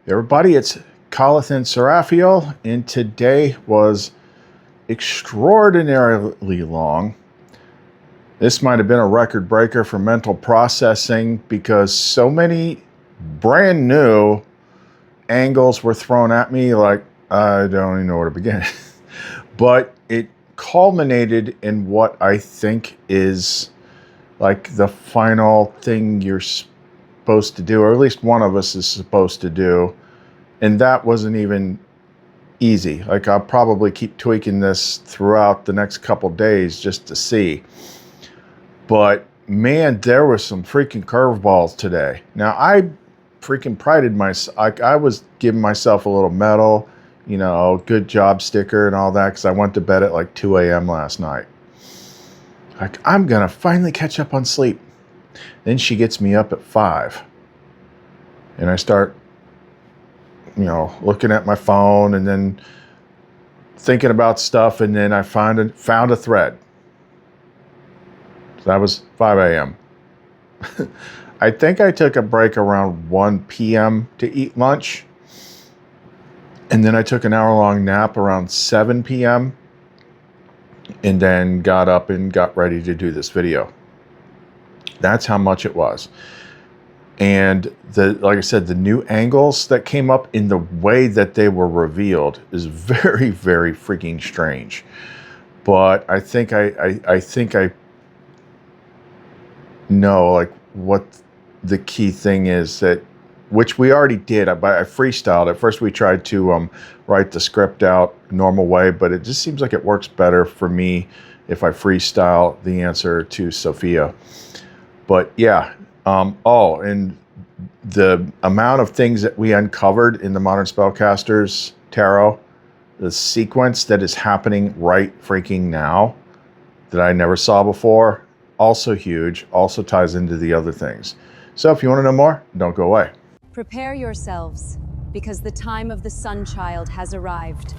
Everybody, it's Colithan Seraphiel, and today was extraordinarily long. This might have been a record breaker for mental processing because so many brand new angles were thrown at me, like I don't even know where to begin. But it culminated in what I think is like the final thing you're supposed to do, or at least one of us is supposed to do. And that wasn't even easy. Like, I'll probably keep tweaking this throughout the next couple days just to see. But man, there was some freaking curveballs today. Now, I freaking prided myself. I was giving myself a little medal, you know, good job sticker and all that, because I went to bed at like 2 a.m. last night. Like, I'm gonna finally catch up on sleep. Then she gets me up at 5. And I start, you know, looking at my phone and then thinking about stuff, and then I found a thread. So that was 5 a.m. I think I took a break around 1 p.m. to eat lunch. And then I took an hour-long nap around 7 p.m. and then got up and got ready to do this video. That's how much it was. And like I said, the new angles that came up in the way that they were revealed is very, very freaking strange. But I think I know like what the key thing is, that which we already did. I freestyled. At first we tried to write the script out normal way, but it just seems like it works better for me if I freestyle the answer to Sophia. But yeah. And the amount of things that we uncovered in the Modern Spellcasters Tarot, the sequence that is happening right freaking now that I never saw before, also huge, also ties into the other things. So if you want to know more, don't go away. Prepare yourselves, because the time of the Sun Child has arrived.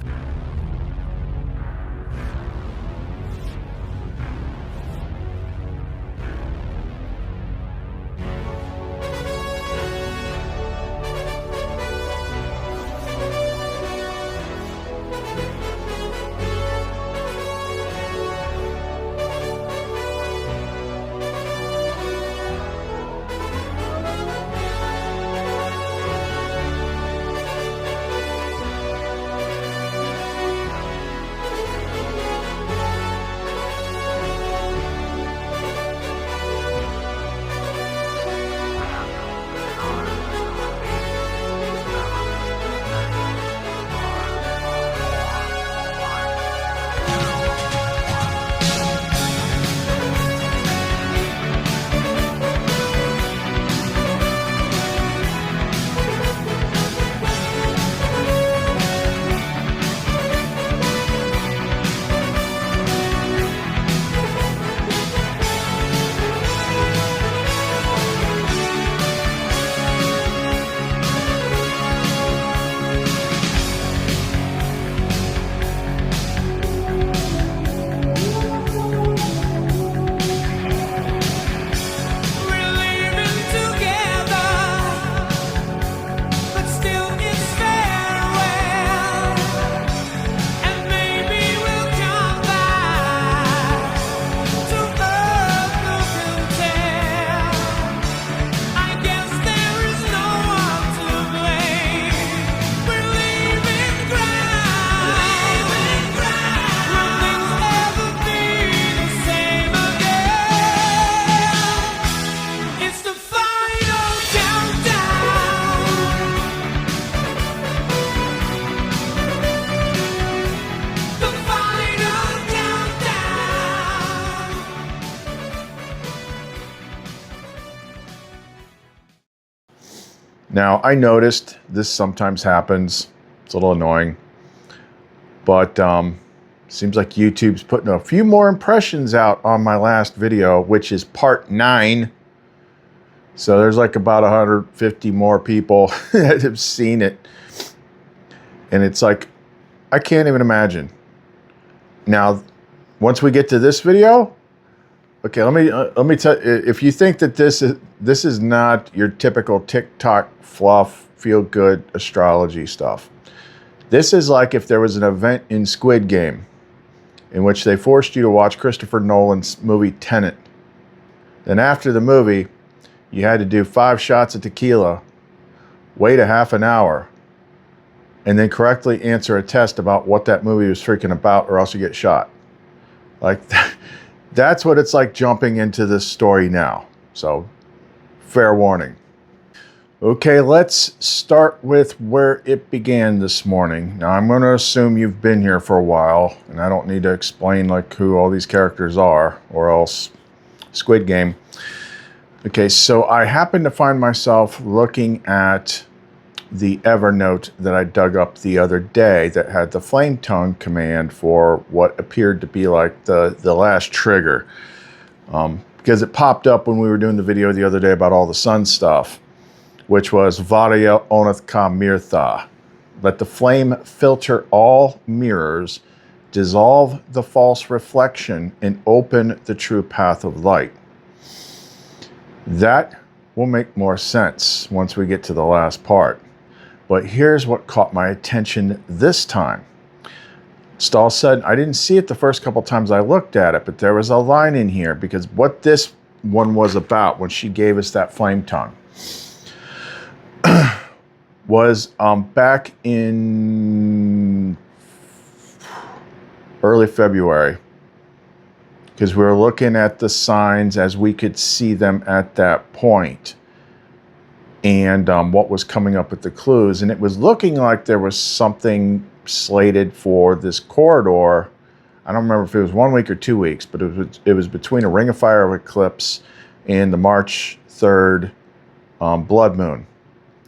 Now, I noticed this sometimes happens. It's a little annoying. But seems like YouTube's putting a few more impressions out on my last video, which is part 9. So there's like about 150 more people that have seen it. And it's like, I can't even imagine. Now, once we get to this video, okay, let me tell you, if you think that this is not your typical TikTok fluff feel-good astrology stuff. This is like if there was an event in Squid Game in which they forced you to watch Christopher Nolan's movie Tenet. Then after the movie, you had to do 5 shots of tequila, wait a half an hour, and then correctly answer a test about what that movie was freaking about, or else you get shot. Like, that's what it's like jumping into this story now. So, fair warning. Okay, let's start with where it began this morning. Now, I'm going to assume you've been here for a while, and I don't need to explain like who all these characters are, or else Squid Game. Okay, so I happened to find myself looking at the Evernote that I dug up the other day that had the flame tongue command for what appeared to be like the last trigger. Because it popped up when we were doing the video the other day about all the sun stuff, which was Variel Onath Ka Mirtha. Let the flame filter all mirrors, dissolve the false reflection, and open the true path of light. That will make more sense once we get to the last part. But here's what caught my attention this time. Stahl said, I didn't see it the first couple times I looked at it, but there was a line in here, because what this one was about when she gave us that flame tongue was back in early February, because we were looking at the signs as we could see them at that point, and what was coming up with the clues. And it was looking like there was something slated for this corridor. I don't remember if it was 1 week or 2 weeks, but it was between a Ring of Fire eclipse and the March 3rd blood moon,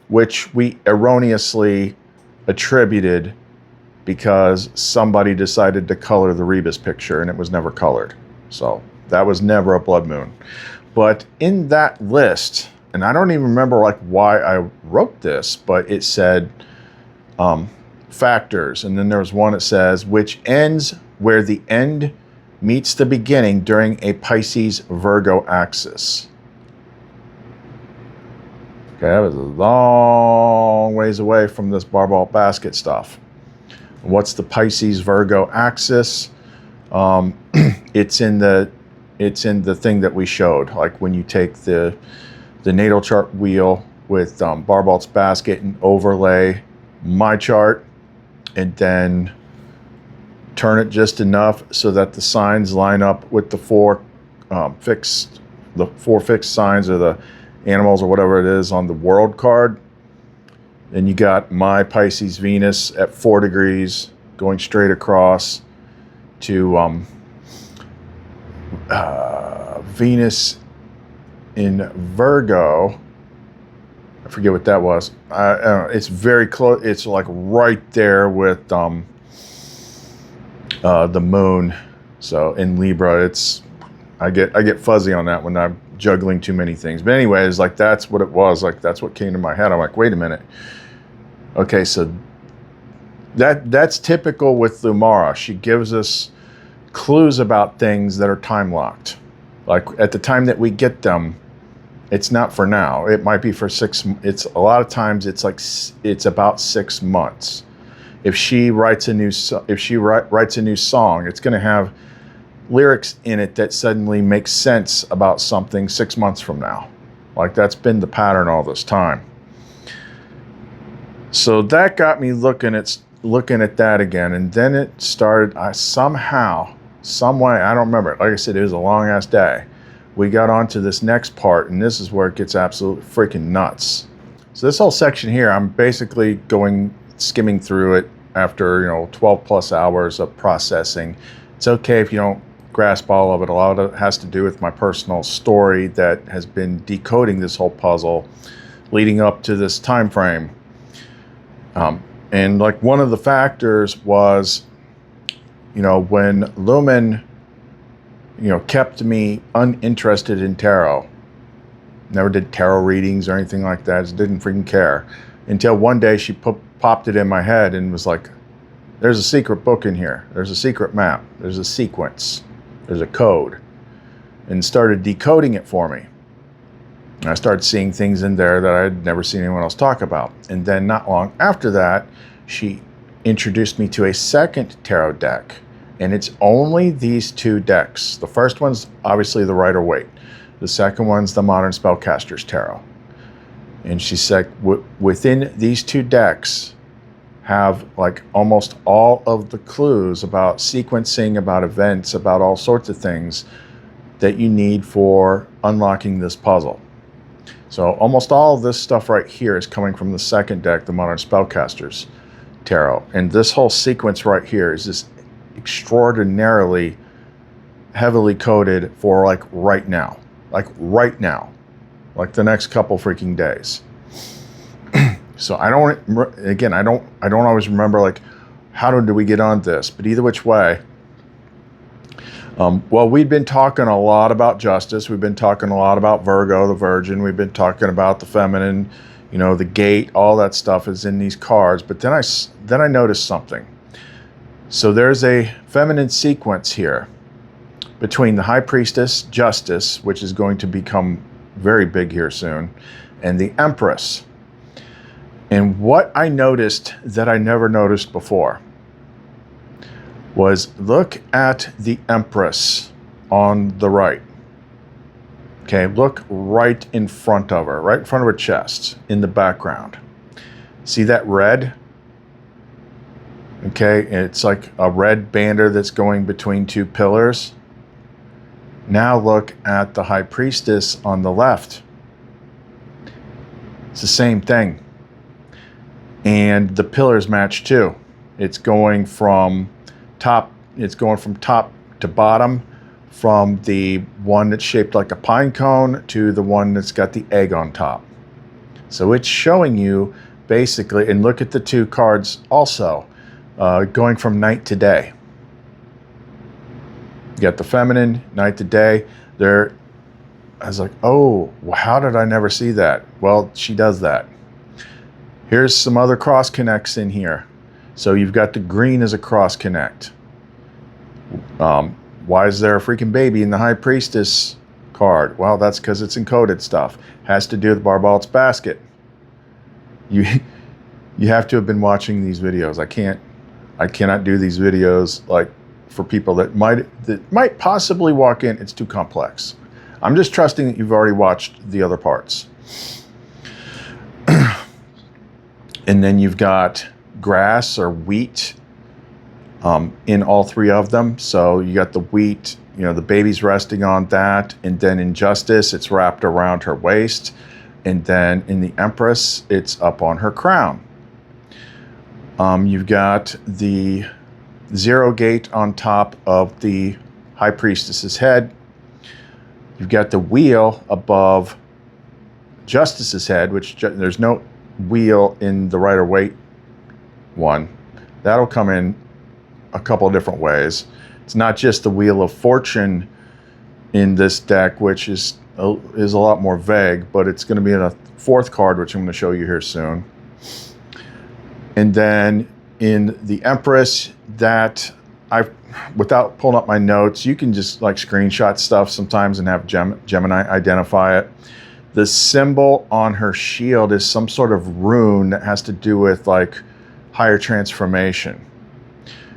which we erroneously attributed because somebody decided to color the Rebus picture and it was never colored. So that was never a blood moon. But in that list, and I don't even remember like why I wrote this, but it said factors. And then there was one that says, which ends where the end meets the beginning during a Pisces Virgo axis. Okay, that was a long ways away from this barbell basket stuff. What's the Pisces Virgo axis? It's in the thing that we showed, like when you take the natal chart wheel with Barbalt's basket and overlay my chart, and then turn it just enough so that the signs line up with the four fixed signs, or the animals or whatever it is on the world card. Then you got my Pisces Venus at 4 degrees going straight across to Venus in Virgo. I forget what that was. It's very close. It's like right there with the moon. So in Libra, I get fuzzy on that when I'm juggling too many things. But anyways, like that's what it was. Like that's what came to my head. I'm like, wait a minute. Okay, so that's typical with Lumara. She gives us clues about things that are time locked. Like at the time that we get them, it's not for now. It might be for 6. It's a lot of times it's like it's about 6 months. If she writes a new song, it's going to have lyrics in it that suddenly make sense about something 6 months from now. Like that's been the pattern all this time. So that got me looking at that again, and then it started. Some way, I don't remember. Like I said, it was a long ass day. We got onto this next part, and this is where it gets absolutely freaking nuts. So this whole section here, I'm basically skimming through it after 12 plus hours of processing. It's okay if you don't grasp all of it. A lot of it has to do with my personal story that has been decoding this whole puzzle leading up to this time frame. And like one of the factors was, when Lumen, kept me uninterested in tarot. Never did tarot readings or anything like that. Just didn't freaking care. Until one day she popped it in my head and was like, there's a secret book in here. There's a secret map. There's a sequence. There's a code. And started decoding it for me. And I started seeing things in there that I had never seen anyone else talk about. And then not long after that, she introduced me to a second tarot deck. And it's only these two decks. The first one's obviously the Rider-Waite. The second one's the Modern Spellcaster's Tarot. And she said within these two decks have like almost all of the clues about sequencing, about events, about all sorts of things that you need for unlocking this puzzle. So almost all of this stuff right here is coming from the second deck, the Modern Spellcaster's Tarot. And this whole sequence right here is just extraordinarily heavily coded for like right now. Like right now. Like the next couple freaking days. So I don't, again, I don't always remember like how did we get on this, but either which way. Well, we've been talking a lot about justice. We've been talking a lot about Virgo, the Virgin. We've been talking about the feminine, you know, the gate, all that stuff is in these cards. But then I noticed something. So there's a feminine sequence here between the High Priestess, Justice, which is going to become very big here soon, and the Empress. And what I noticed that I never noticed before was look at the Empress on the right. Okay, look right in front of her, right in front of her chest, in the background. See that red? Okay, it's like a red banner that's going between two pillars. Now look at the High Priestess on the left. It's the same thing. And the pillars match too. It's going from top to bottom, from the one that's shaped like a pine cone to the one that's got the egg on top. So it's showing you basically, and look at the two cards also, going from night to day. You got the feminine, night to day. I was like, oh, how did I never see that? Well, she does that. Here's some other cross connects in here. So you've got the green as a cross connect. Why is there a freaking baby in the High Priestess card? Well, that's because it's encoded stuff. Has to do with Barbalt's basket. You have to have been watching these videos. I cannot do these videos like for people that might possibly walk in. It's too complex. I'm just trusting that you've already watched the other parts. And then you've got grass or wheat in all three of them. So you got the wheat, you know, the baby's resting on that. And then in Justice, it's wrapped around her waist. And then in the Empress, it's up on her crown. You've got the zero gate on top of the High Priestess's head. You've got the wheel above Justice's head, which there's no wheel in the Rider-Waite one. That'll come in a couple of different ways. It's not just the Wheel of Fortune in this deck, which is a lot more vague, but it's going to be in a fourth card, which I'm going to show you here soon. And then in the Empress, that without pulling up my notes, you can just like screenshot stuff sometimes and have Gemini identify it. The symbol on her shield is some sort of rune that has to do with like higher transformation.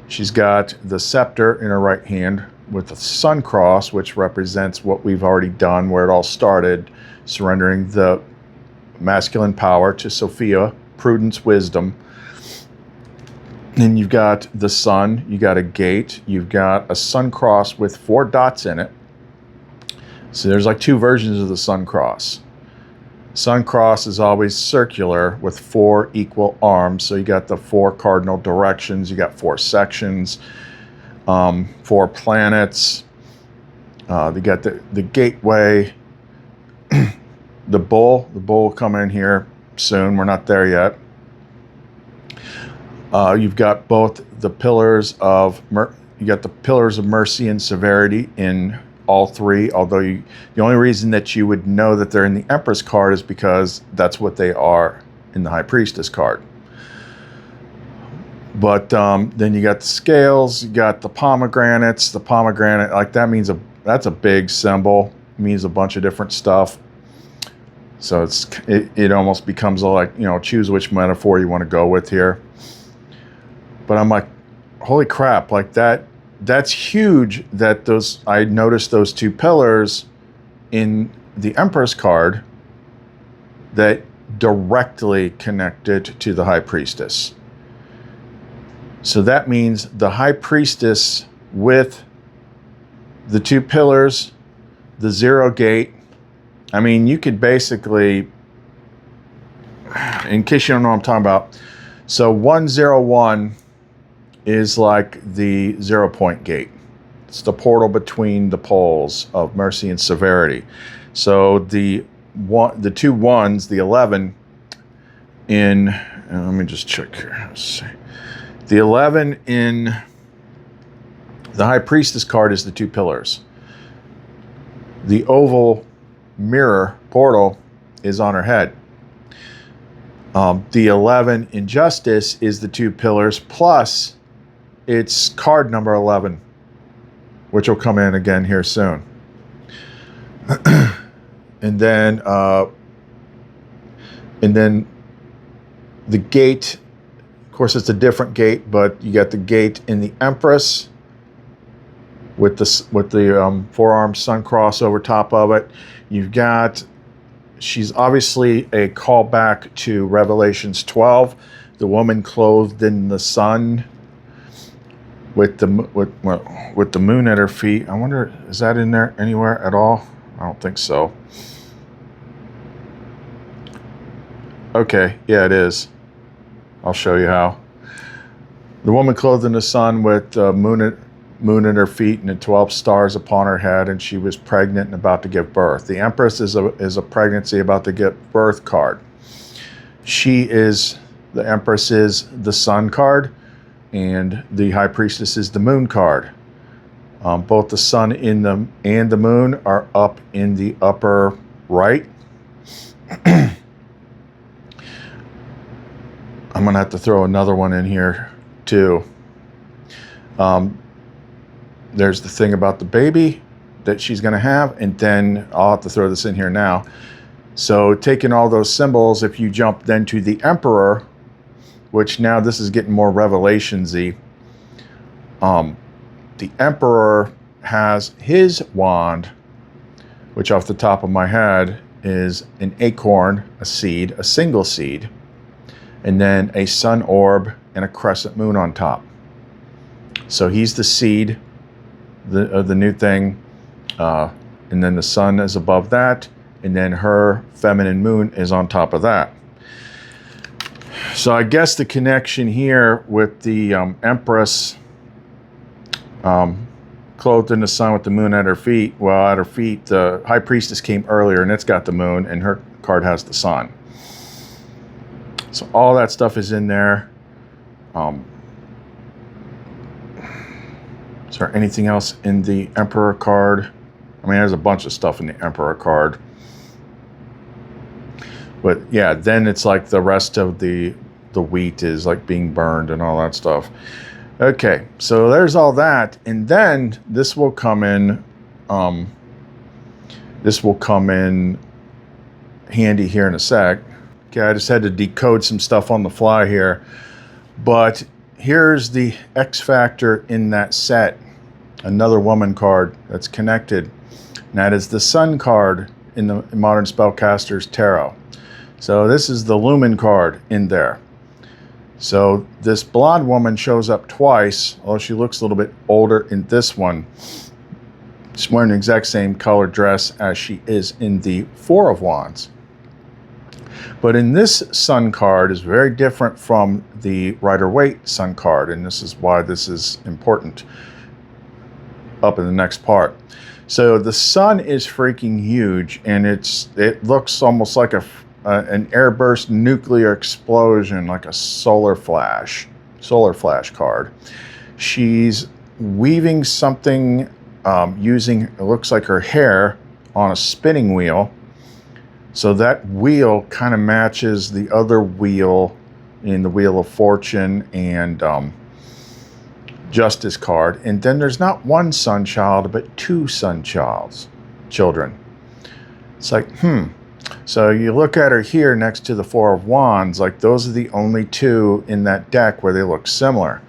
She's got the scepter in her right hand with the sun cross, which represents what we've already done, where it all started, surrendering the masculine power to Sophia, prudence, wisdom. Then you've got the sun, you got a gate, you've got a sun cross with 4 dots in it. So there's like 2 versions of the sun cross. Sun cross is always circular with 4 equal arms. So you got the 4 cardinal directions, you got 4 sections, 4 planets. You got the gateway, the bull will come in here soon. We're not there yet. You've got both the pillars of mercy and severity in all 3, although the only reason that you would know that they're in the Empress card is because that's what they are in the High Priestess card. But then you got the scales, you got the pomegranates. The pomegranate, like that means that's a big symbol. It means a bunch of different stuff. So it almost becomes like, you know, choose which metaphor you want to go with here. But I'm like, holy crap, like that's huge that I noticed those two pillars in the Empress card that directly connected to the High Priestess. So that means the High Priestess with the two pillars, the 0 gate. I mean, you could basically, in case you don't know what I'm talking about, so 101 is like the 0 point gate. It's the portal between the poles of mercy and severity. So the two ones, the 11 in, let me just check here. Let's see. The 11 in the High Priestess card is the two pillars. The oval mirror portal is on her head. The 11 in Justice is the two pillars, plus it's card number 11, which will come in again here soon. And then the gate, of course, it's a different gate, but you got the gate in the Empress with the four-armed sun cross over top of it. You've got, she's obviously a callback to Revelations 12, the woman clothed in the sun with the moon at her feet. I wonder, is that in there anywhere at all? I don't think so. Okay, yeah, it is. I'll show you how. The woman clothed in the sun with the moon at her feet and the 12 stars upon her head, and she was pregnant and about to give birth. The Empress is a pregnancy about to give birth card. The Empress is the sun card, and the High Priestess is the moon card. Both the sun and the moon are up in the upper right. I'm going to have to throw another one in here too. There's the thing about the baby that she's going to have, and then I'll have to throw this in here now. So taking all those symbols, if you jump then to the Emperor, which now this is getting more Revelation-y. The Emperor has his wand, which off the top of my head is an acorn, a seed, a single seed, and then a sun orb and a crescent moon on top. So he's the seed of the new thing, and then the sun is above that, and then her feminine moon is on top of that. So I guess the connection here with the Empress clothed in the sun with the moon at her feet, well, at her feet, the High Priestess came earlier, and it's got the moon, and her card has the sun. So all that stuff is in there. Is there anything else in the Emperor card? I mean, there's a bunch of stuff in the Emperor card. But yeah, then it's like the rest of the wheat is like being burned and all that stuff. Okay, so there's all that. And then this will come in, handy here in a sec. Okay, I just had to decode some stuff on the fly here. But here's the X factor in that set. Another woman card that's connected. And that is the Sun card in the Modern Spellcasters Tarot. So this is the Lumen card in there. So this blonde woman shows up twice, although she looks a little bit older in this one. She's wearing the exact same colored dress as she is in the Four of Wands. But in this Sun card is very different from the Rider-Waite Sun card, and this is why this is important up in the next part. So the Sun is freaking huge, and it looks almost like an airburst nuclear explosion, like a solar flash card. She's weaving something using, it looks like her hair, on a spinning wheel. So that wheel kind of matches the other wheel in the Wheel of Fortune and Justice card. And then there's not one sun child, but two sun children. It's like, So you look at her here next to the Four of Wands, like those are the only two in that deck where they look similar.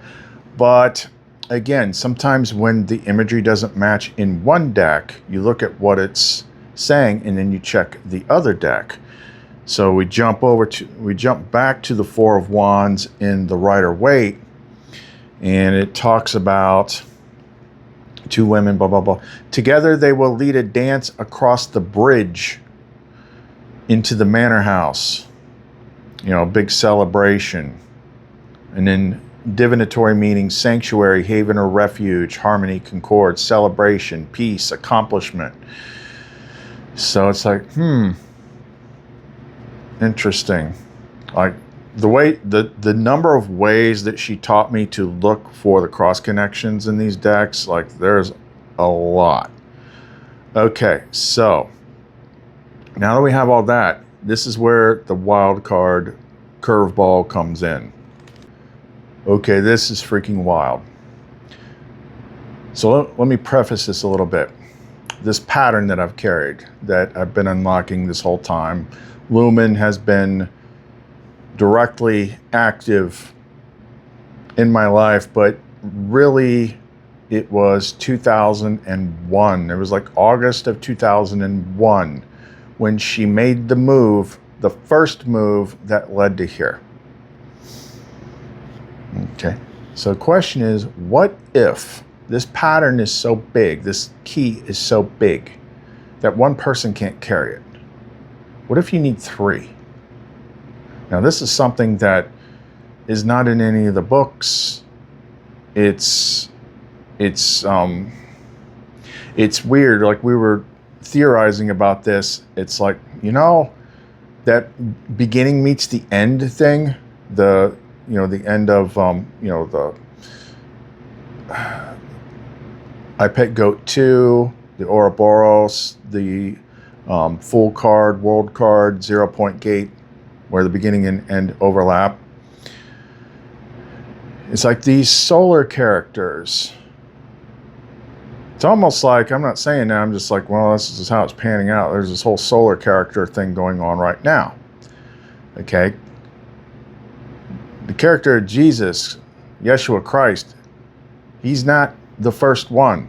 But again, sometimes when the imagery doesn't match in one deck, you look at what it's saying and then you check the other deck. So we jump back to the Four of Wands in the Rider-Waite, and it talks about two women, blah, blah, blah. Together they will lead a dance across the bridge into the manor house. You know, big celebration. And then divinatory meaning, sanctuary, haven or refuge, harmony, concord, celebration, peace, accomplishment. So it's like, interesting. Like the number of ways that she taught me to look for the cross connections in these decks, like there's a lot. Okay, so now that we have all that, this is where the wild card curveball comes in. Okay, this is freaking wild. So let me preface this a little bit. This pattern that I've carried, that I've been unlocking this whole time, Lumen has been directly active in my life, but really it was 2001. It was like August of 2001 when she made the move, the first move that led to here. Okay, so the question is, what if this pattern is so big, this key is so big, that one person can't carry it? What if you need three? Now, this is something that is not in any of the books. It's weird. Like, we were theorizing about this. It's like, you know, that beginning meets the end thing. The end of the I Pet Goat 2, the Ouroboros, the full card, world card, 0 Point Gate, where the beginning and end overlap. It's like these solar characters. It's almost like, I'm not saying that, I'm just like, well, this is how it's panning out. There's this whole solar character thing going on right now. Okay? The character of Jesus, Yeshua Christ, he's not the first one.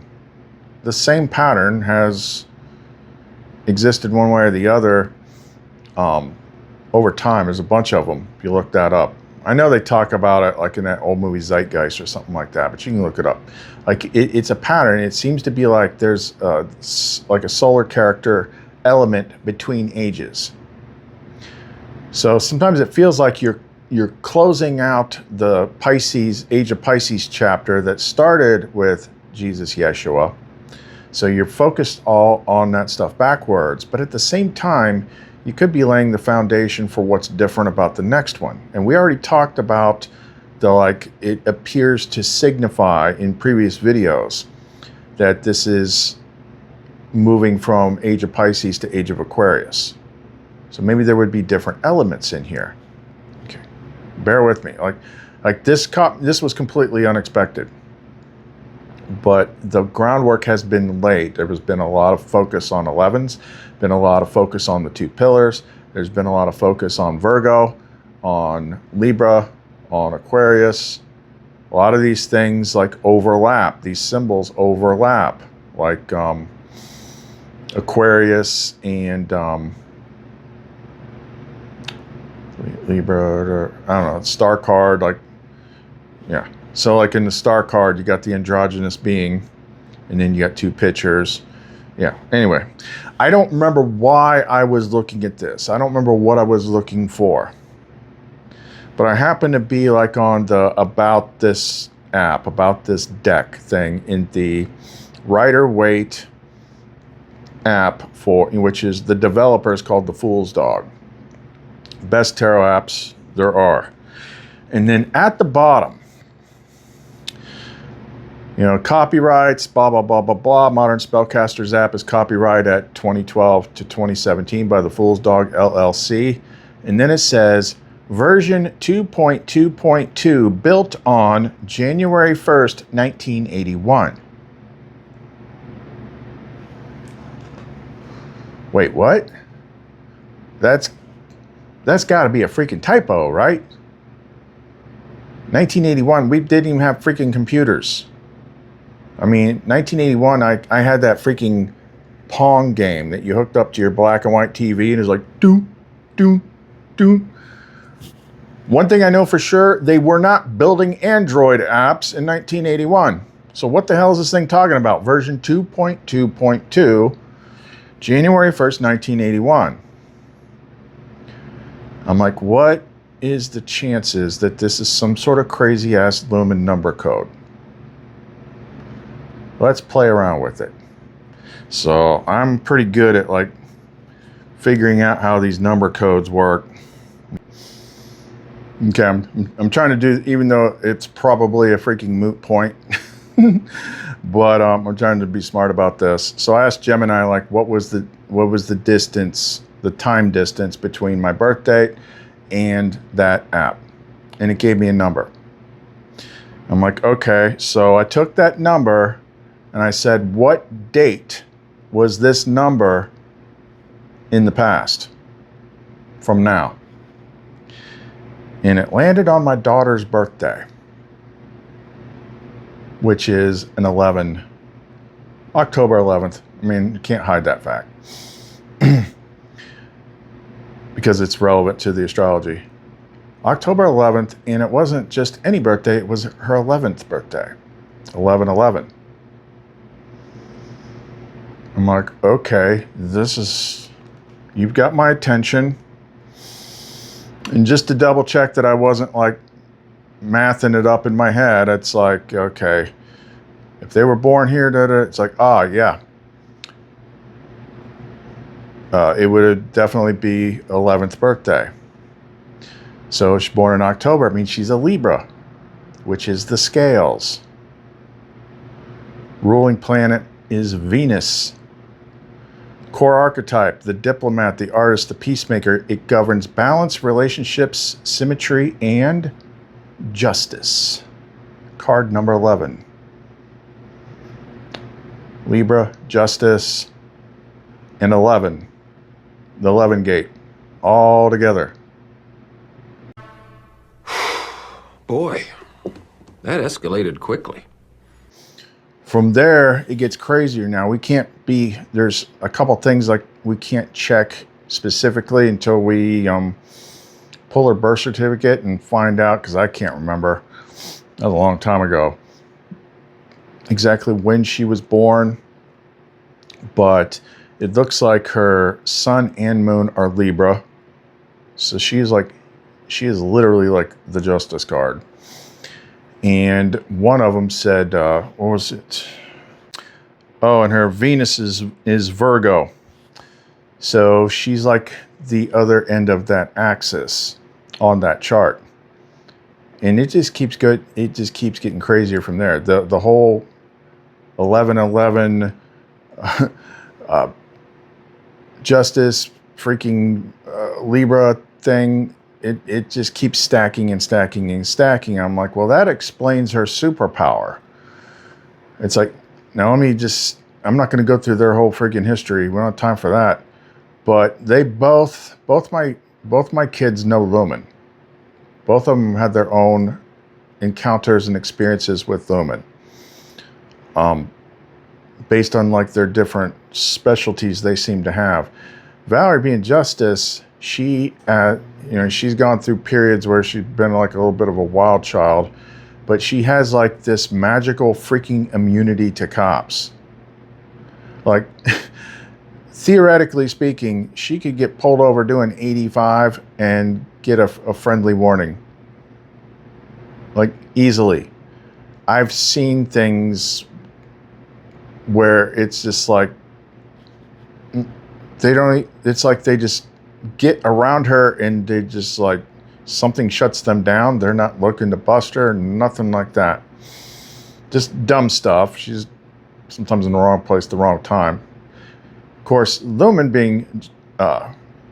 The same pattern has existed one way or the other over time. There's a bunch of them, if you look that up. I know they talk about it like in that old movie Zeitgeist or something like that, but you can look it up. Like it's a pattern. It seems to be like there's like a solar character element between ages. So sometimes it feels like you're closing out the Pisces, Age of Pisces chapter that started with Jesus, Yeshua. So you're focused all on that stuff backwards, but at the same time, you could be laying the foundation for what's different about the next one. And we already talked about it appears to signify in previous videos that this is moving from Age of Pisces to Age of Aquarius. So maybe there would be different elements in here. Okay, bear with me. Like this was completely unexpected, but the groundwork has been laid. There has been a lot of focus on 11s, been a lot of focus on the two pillars. There's been a lot of focus on Virgo, on Libra, on Aquarius. A lot of these things like overlap. These symbols overlap, like Aquarius and Libra, or I don't know, star card, like, yeah. So like in the star card, you got the androgynous being, and then you got two pictures. Yeah, anyway, I don't remember why I was looking at this. I don't remember what I was looking for. But I happened to be like on the About This app, About This deck thing in the Rider-Waite app, which is the developer is called the Fool's Dog. Best tarot apps there are. And then at the bottom, you know, copyrights, blah, blah, blah, blah, blah. Modern Spellcasters app is copyright at 2012 to 2017 by the Fool's Dog LLC. And then it says version 2.2.2 built on January 1st, 1981. Wait, what? That's got to be a freaking typo, right? 1981, we didn't even have freaking computers. I mean, 1981, I had that freaking Pong game that you hooked up to your black and white TV, and it was like, doo, doo, doo. One thing I know for sure, they were not building Android apps in 1981. So what the hell is this thing talking about? Version 2.2.2, January 1st, 1981. I'm like, what is the chances that this is some sort of crazy ass Lumen number code? Let's play around with it. So I'm pretty good at like figuring out how these number codes work. Okay, I'm trying to do, even though it's probably a freaking moot point, but I'm trying to be smart about this. So I asked Gemini, like, what was the distance, the time distance between my birth date and that app, and it gave me a number. I'm like, okay, so I took that number and I said, what date was this number in the past from now? And it landed on my daughter's birthday, which is October 11th. I mean, you can't hide that fact because it's relevant to the astrology. October 11th, and it wasn't just any birthday, it was her 11th birthday, 11/11. I'm like, okay, you've got my attention. And just to double check that I wasn't like mathing it up in my head, it's like, okay, if they were born here, it's like, yeah. It would definitely be 11th birthday. So she's born in October. It means she's a Libra, which is the scales. Ruling planet is Venus. Core archetype, the diplomat, the artist, the peacemaker. It governs balance, relationships, symmetry, and justice. Card number 11. Libra, justice, and 11. The 11 gate. All together. Boy, that escalated quickly. From there, it gets crazier now. There's a couple things like we can't check specifically until we pull her birth certificate and find out, because I can't remember. That was a long time ago. Exactly when she was born. But it looks like her sun and moon are Libra. So she is literally like the Justice card. And one of them said, what was it? Oh, and her Venus is Virgo. So she's like the other end of that axis on that chart. And it just keeps good. It just keeps getting crazier from there. The whole 11/11 justice freaking Libra thing. It just keeps stacking and stacking and stacking. I'm like, well, that explains her superpower. It's like, now I'm not going to go through their whole freaking history. We don't have time for that. But they both my kids know Lumen. Both of them had their own encounters and experiences with Lumen. Based on like their different specialties they seem to have. Valerie being justice, she's gone through periods where she's been like a little bit of a wild child, but she has like this magical freaking immunity to cops. Like, theoretically speaking, she could get pulled over doing 85 and get a friendly warning. Like, easily. I've seen things where it's just like, it's like they just get around her and they just like, something shuts them down. They're not looking to bust her, nothing like that. Just dumb stuff. She's sometimes in the wrong place, the wrong time. Of course, Lumen being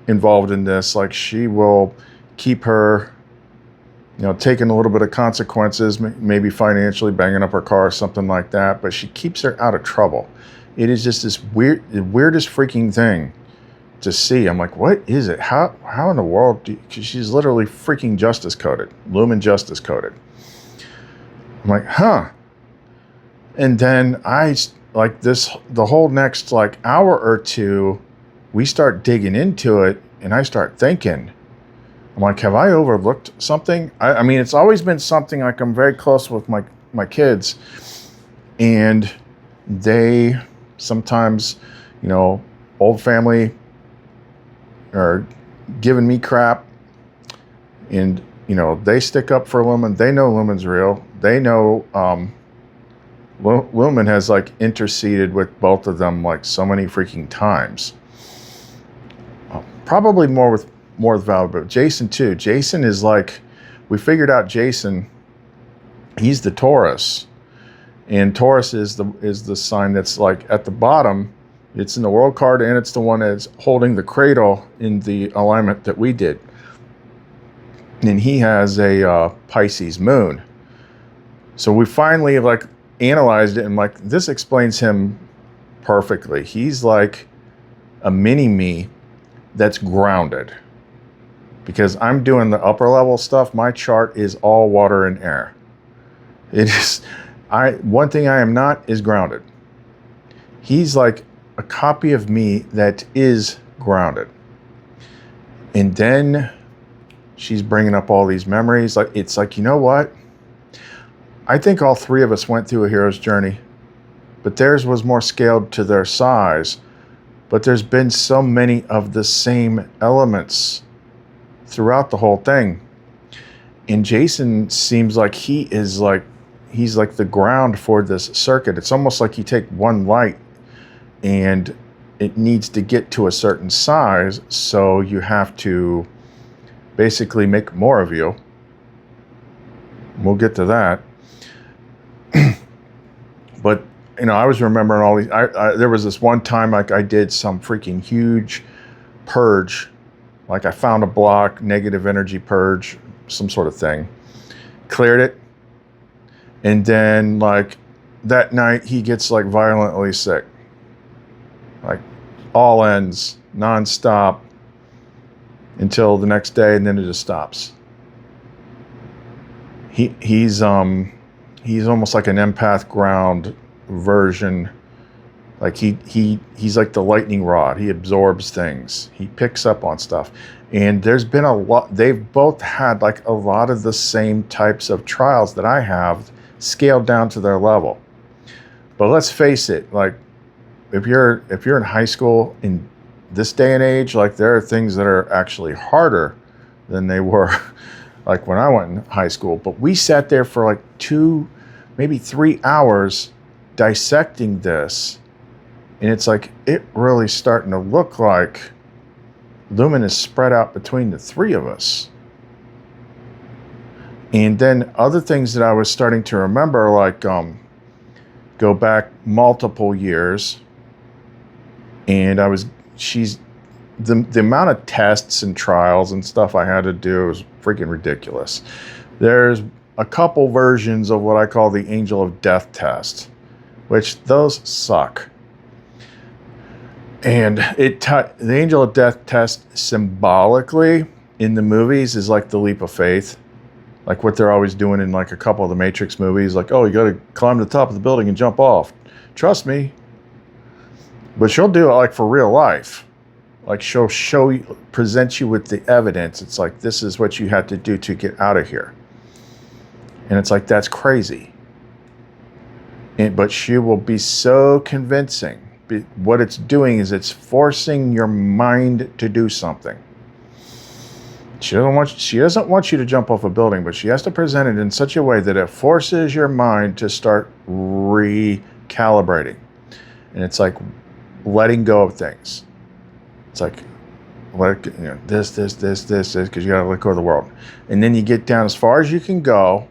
involved in this, like, she will keep her, taking a little bit of consequences, maybe financially banging up her car or something like that, but she keeps her out of trouble. It is just this weirdest freaking thing. to see. I'm like, what is it? How in the world? Because she's literally freaking justice coded, lumen justice coded. I'm like, huh. And then the whole next like hour or two, we start digging into it, and I start thinking, I'm like, have I overlooked something? I mean, it's always been something. Like, I'm very close with my kids, and they sometimes, old family are giving me crap, and they stick up for Lumen. They know Lumen's real. They know Lumen has like interceded with both of them like so many freaking times. Probably more with Val, but Jason too. Jason is like, we figured out Jason. He's the Taurus, and Taurus is the sign that's like at the bottom. It's in the world card, and it's the one that's holding the cradle in the alignment that we did. And he has a Pisces moon. So we finally like analyzed it, and like, this explains him perfectly. He's like a mini me that's grounded. Because I'm doing the upper level stuff, my chart is all water and air. It is, one thing I am not is grounded. He's like a copy of me that is grounded. And then she's bringing up all these memories. Like, it's like, you know what? I think all three of us went through a hero's journey, but theirs was more scaled to their size. But there's been so many of the same elements throughout the whole thing. And Jason seems like he's like the ground for this circuit. It's almost like you take one light and it needs to get to a certain size, so you have to basically make more of you. We'll get to that. But I was remembering all these. There was this one time, like, I did some freaking huge purge. Like, I found a block, negative energy purge, some sort of thing. Cleared it. And then, like, that night, he gets, like, violently sick. Like, all ends, nonstop, until the next day, and then it just stops. He's almost like an empath ground version. Like, he's like the lightning rod. He absorbs things. He picks up on stuff. And there's been a lot. They've both had like a lot of the same types of trials that I have, scaled down to their level. But let's face it, like, if you're in high school in this day and age, like, there are things that are actually harder than they were like when I went in high school. But we sat there for like 2, maybe 3 hours dissecting this. And it's like, it really starting to look like Lumen is spread out between the three of us. And then other things that I was starting to remember, like, go back multiple years. And the amount of tests and trials and stuff I had to do was freaking ridiculous. There's a couple versions of what I call the Angel of Death test, which those suck. And the Angel of Death test symbolically in the movies is like the leap of faith. Like what they're always doing in like a couple of the Matrix movies. Like, oh, you got to climb to the top of the building and jump off. Trust me. But she'll do it like for real life. Like, she'll show you, present you with the evidence. It's like, this is what you had to do to get out of here. And it's like, that's crazy. But she will be so convincing. What it's doing is it's forcing your mind to do something. She doesn't want you to jump off a building, but she has to present it in such a way that it forces your mind to start recalibrating. And it's like letting go of things. It's like, this, because you got to let go of the world. And then you get down as far as you can go.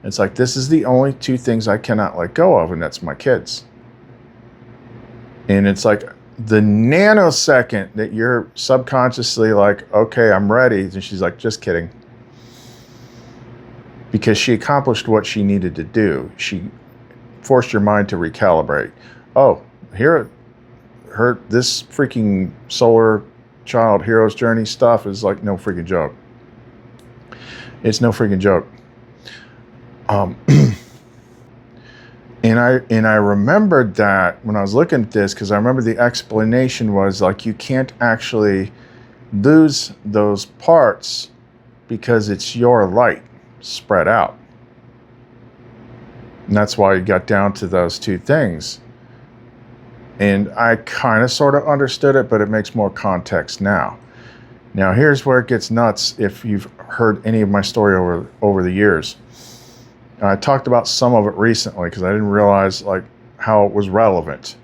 It's like, this is the only 2 things I cannot let go of, and that's my kids. And it's like the nanosecond that you're subconsciously like, okay, I'm ready. And she's like, just kidding. Because she accomplished what she needed to do. She forced your mind to recalibrate. Oh, here this freaking solar child hero's journey stuff is like no freaking joke. It's no freaking joke. And I remembered that when I was looking at this, because I remember the explanation was like, you can't actually lose those parts because it's your light spread out. And that's why you got down to those two things. And I kind of sort of understood it, but it makes more context now. Now here's where it gets nuts if you've heard any of my story over the years. I talked about some of it recently because I didn't realize like how it was relevant.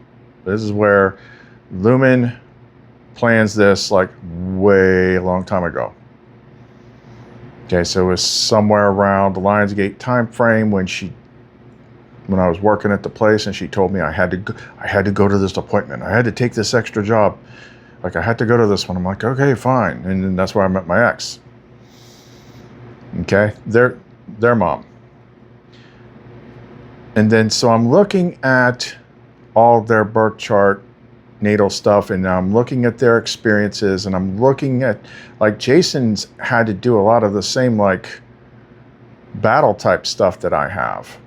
This is where Lumen plans this like way a long time ago. Okay, so it was somewhere around the Lionsgate time frame when I was working at the place, and she told me I had to go to this appointment. I had to take this extra job. Like I had to go to this one. I'm like, okay, fine. And then that's where I met my ex. Okay, their mom. And then so I'm looking at all their birth chart, natal stuff, and I'm looking at their experiences, and I'm looking at like Jason's had to do a lot of the same like battle type stuff that I have.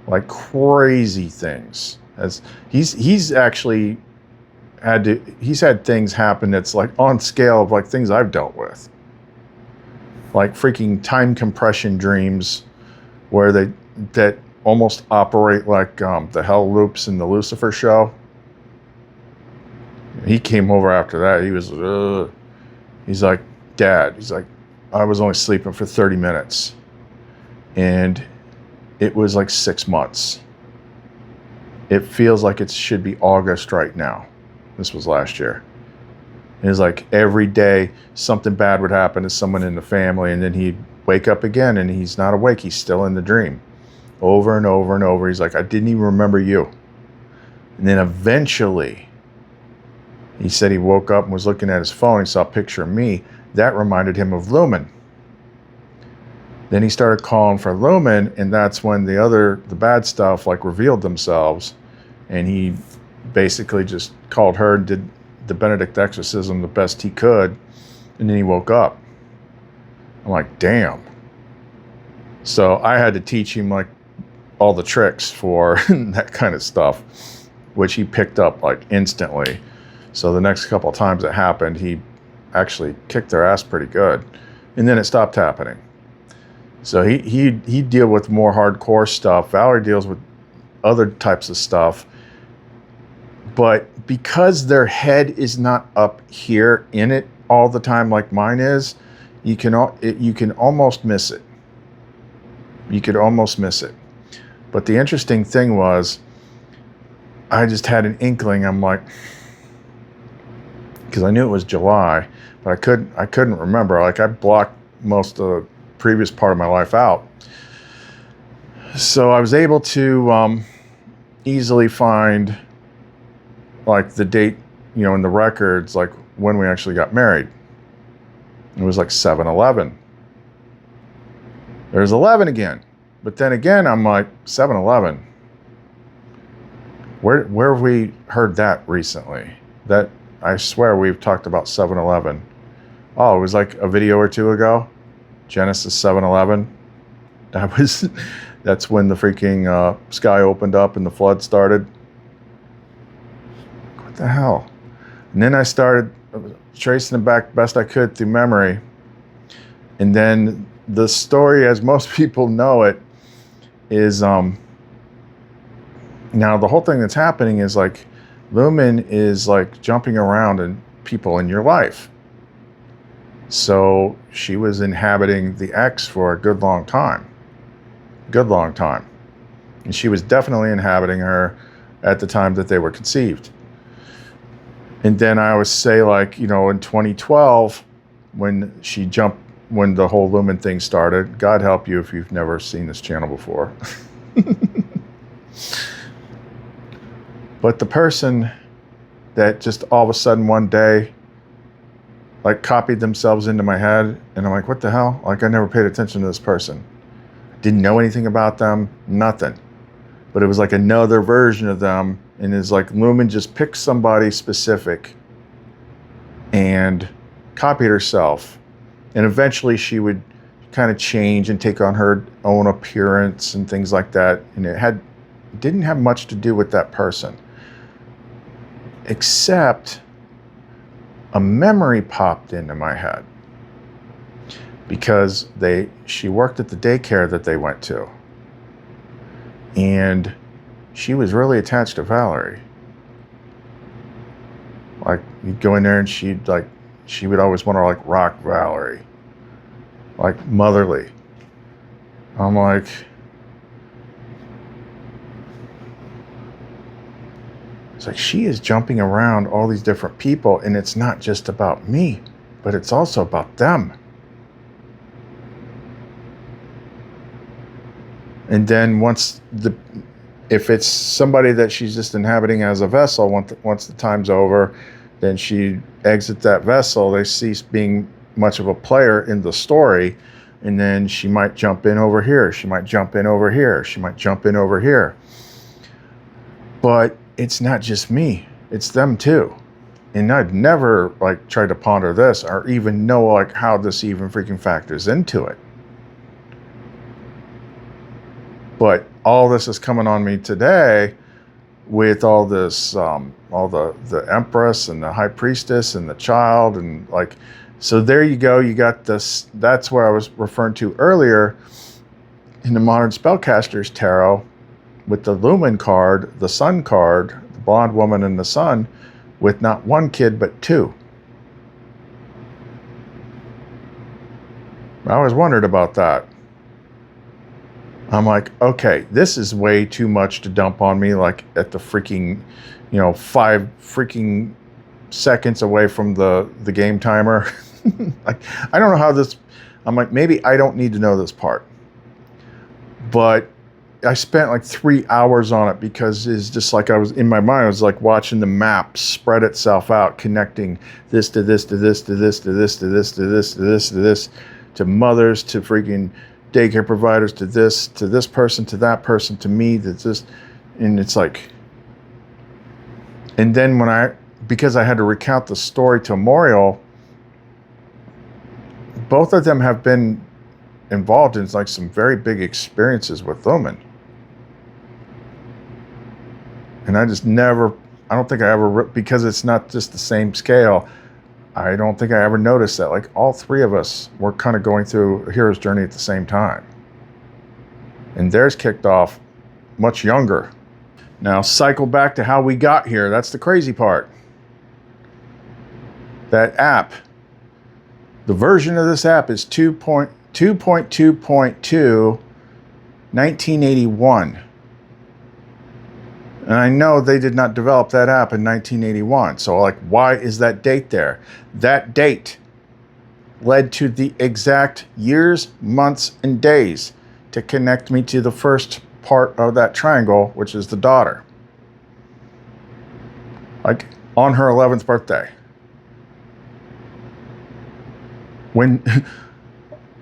Like crazy things. As he's actually he's had things happen that's like on scale of like things I've dealt with. Like freaking time compression dreams where that almost operate like the hell loops in the Lucifer show. He came over after that. He was he's like, Dad, he's like, I was only sleeping for 30 minutes. And it was like 6 months. It feels like it should be August right now. This was last year. It was like every day something bad would happen to someone in the family, and then he'd wake up again and he's not awake. He's still in the dream. Over and over and over. He's like, I didn't even remember you. And then eventually, he said he woke up and was looking at his phone. He saw a picture of me. That reminded him of Lumen. Then he started calling for Lumen, and that's when the bad stuff like revealed themselves. And he basically just called her and did the Benedict exorcism the best he could. And then he woke up. I'm like, damn. So I had to teach him like all the tricks for that kind of stuff, which he picked up like instantly. So the next couple of times it happened, he actually kicked their ass pretty good. And then it stopped happening. So he'd deal with more hardcore stuff. Valerie deals with other types of stuff. But because their head is not up here in it all the time like mine is, you can almost miss it. You could almost miss it. But the interesting thing was, I just had an inkling. I'm like, because I knew it was July, but I couldn't remember. Like I blocked most of the previous part of my life out. So I was able to easily find like the date, in the records, like when we actually got married. It was like 7/11. There's 11 again. But then again, I'm like, 7/11. Where have we heard that recently? That I swear we've talked about 7/11. Oh, it was like a video or two ago. Genesis 7/11. That's when the freaking sky opened up and the flood started. What the hell? And then I started tracing it back best I could through memory. And then the story, as most people know it, is now the whole thing that's happening is like Lumen is like jumping around and people in your life. So she was inhabiting the ex for a good long time. And she was definitely inhabiting her at the time that they were conceived. And then I always say, like, in 2012, when the whole Lumen thing started, God help you if you've never seen this channel before. But the person that just all of a sudden one day, like, copied themselves into my head, and I'm like, what the hell? Like, I never paid attention to this person. Didn't know anything about them, nothing. But it was like another version of them And it's like Lumen just picked somebody specific and copied herself. And eventually she would kind of change and take on her own appearance and things like that. And it didn't have much to do with that person. Except a memory popped into my head. Because she worked at the daycare that they went to. And she was really attached to Valerie. Like, you'd go in there and she would always want to like rock Valerie. Like motherly. I'm like, it's like she is jumping around all these different people, and it's not just about me, but it's also about them. And then if it's somebody that she's just inhabiting as a vessel, once the time's over, then she exits that vessel. They cease being much of a player in the story, and then she might jump in over here. She might jump in over here. She might jump in over here. But it's not just me. It's them too. And I'd never like tried to ponder this or even know like how this even freaking factors into it. But all this is coming on me today with all this, all the Empress and the High Priestess and the Child, and like, so there you go. You got this. That's where I was referring to earlier in the Modern Spellcasters Tarot with the Lumen card, the Sun card, the blonde woman and the Sun, with not one kid but two. I always wondered about that. I'm like, okay, this is way too much to dump on me, like at the freaking, 5 freaking seconds away from the game timer. Like, I don't know how this, I'm like, maybe I don't need to know this part. But I spent like 3 hours on it because it's just like I was in my mind, I was like watching the map spread itself out, connecting this to this, to this, to this, to this, to this, to this, to this, to this, to mothers, to freaking daycare providers, to this person, to that person, to me, that's this. And it's like, and then because I had to recount the story to Moriel, both of them have been involved in like some very big experiences with Lumen. And I don't think I ever, because it's not just the same scale, I don't think I ever noticed that. Like all three of us were kind of going through a hero's journey at the same time. And theirs kicked off much younger. Now cycle back to how we got here. That's the crazy part. That app, the version of this app is 2.2.2, 1981. And I know they did not develop that app in 1981. So like, why is that date there? That date led to the exact years, months, and days to connect me to the first part of that triangle, which is the daughter. Like on her 11th birthday.